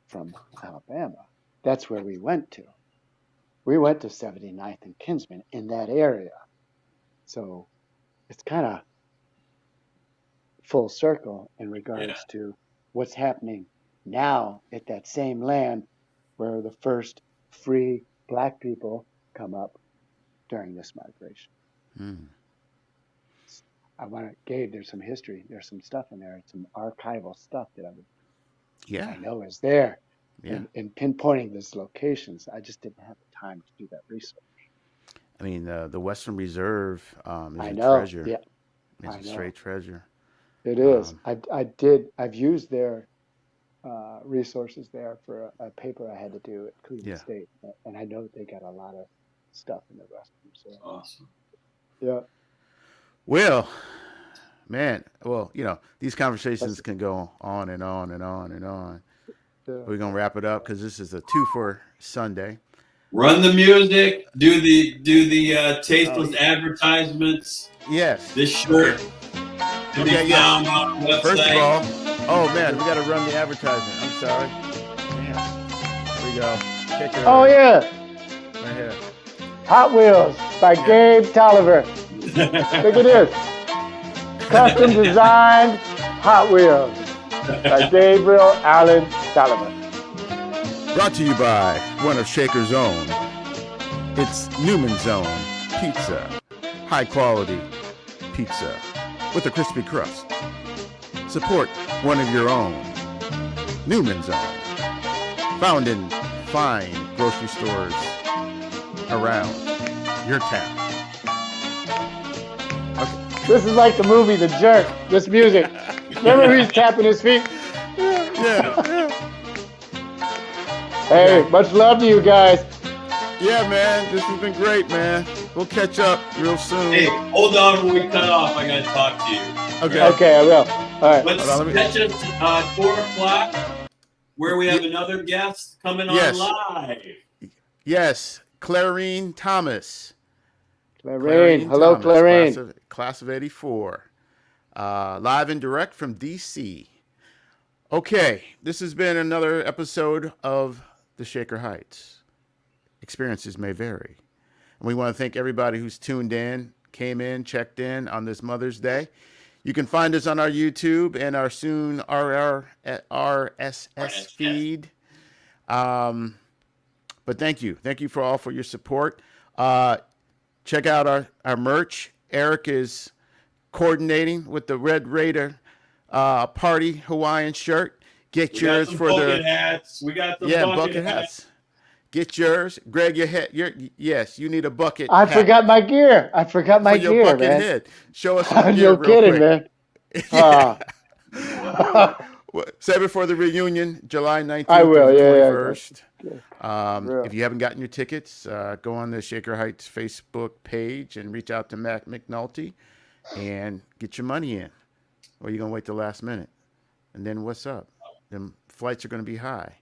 from Alabama, that's where we went to. We went to 79th and Kinsman in that area. So it's kind of full circle in
Yeah.
regards to what's happening now at that same land where the first free black people come up during this migration.
Mm.
I want to, Gabe, there's some history. There's some stuff in there, some archival stuff that
Yeah.
I know is there.
Yeah.
in pinpointing those locations. I just didn't have the time to do that research.
I mean, the Western Reserve is
I
a
know.
treasure.
Yeah,
It's
I
a
know.
straight treasure.
It is.
Um,
I've used their resources there for a paper I had to do at Cleveland
yeah.
State, and I know they got a lot of stuff in the Western Reserve.
Awesome.
Yeah.
Well, man. Well, these
That's,
conversations can go on and on and on and on.
yeah.
We're gonna wrap it up because this is a two for Sunday.
Run the music. Do the
Oh,
tasteless advertisements.
yes.
This shirt
Okay.
can be
Okay. Yes.
found on the
First of
website.
all, oh man, we got to run the advertisement. I'm sorry. Damn. Here we go. Kick her
Oh yeah,
right here.
Hot Wheels by
Yeah.
Gabe Tolliver. Look at this. Custom designed Hot Wheels by Gabriel Allen Tolliver.
Brought to you by one of Shaker's own. It's Newman's Own Pizza. High quality pizza with a crispy crust. Support one of your own. Newman's Own. Found in fine grocery stores around your town. Okay.
This is like the movie The Jerk. This music. Remember he's tapping his feet?
Yeah.
Hey,
Okay.
much love to you guys.
Yeah, man. This has been great, man. We'll catch up real soon.
Hey, hold on when we cut off. I gotta talk to you.
Okay.
Okay, I will. All right.
Let's
Hold on,
catch us 4 o'clock, where we have another guest coming
Yes.
on live.
Yes. Clarine Thomas.
Clarine. Hello, Clarine.
Class of 84. Live and direct from DC. Okay, this has been another episode of The Shaker Heights. Experiences may vary. And we want to thank everybody who's tuned in, came in, checked in on this Mother's Day. You can find us on our YouTube and our soon RSS feed. But thank you. Thank you for your support. Check out our merch. Eric is coordinating with the Red Raider party Hawaiian shirt. Get
We
yours
got some
for
bucket
the
hats. We got the
bucket hats. Get yours, Greg. Yes, you need a bucket.
I
hat
forgot my gear. I forgot my
for your
gear,
bucket
man.
head. Show us some gear
No
real
kidding,
quick.
man.
Save it for the reunion, July 19th
I will.
through the
Yeah,
21st.
Real.
If you haven't gotten your tickets, go on the Shaker Heights Facebook page and reach out to Matt McNulty and get your money in. Or you're going to wait till the last minute. And then what's up? Them flights are going to be high.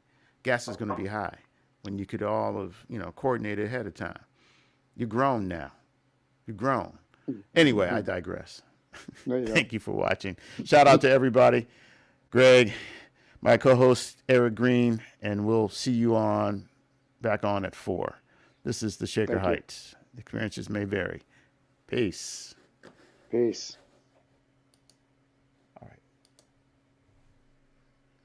Gas is going to be high when you could all have, coordinated ahead of time. You're grown now. You're grown. Anyway, I digress. Thank you for watching. Shout out to everybody. Greg, my co-host Eric Green, and we'll see you back on at 4. This is the Shaker Heights. Experiences may vary. Peace.
Peace.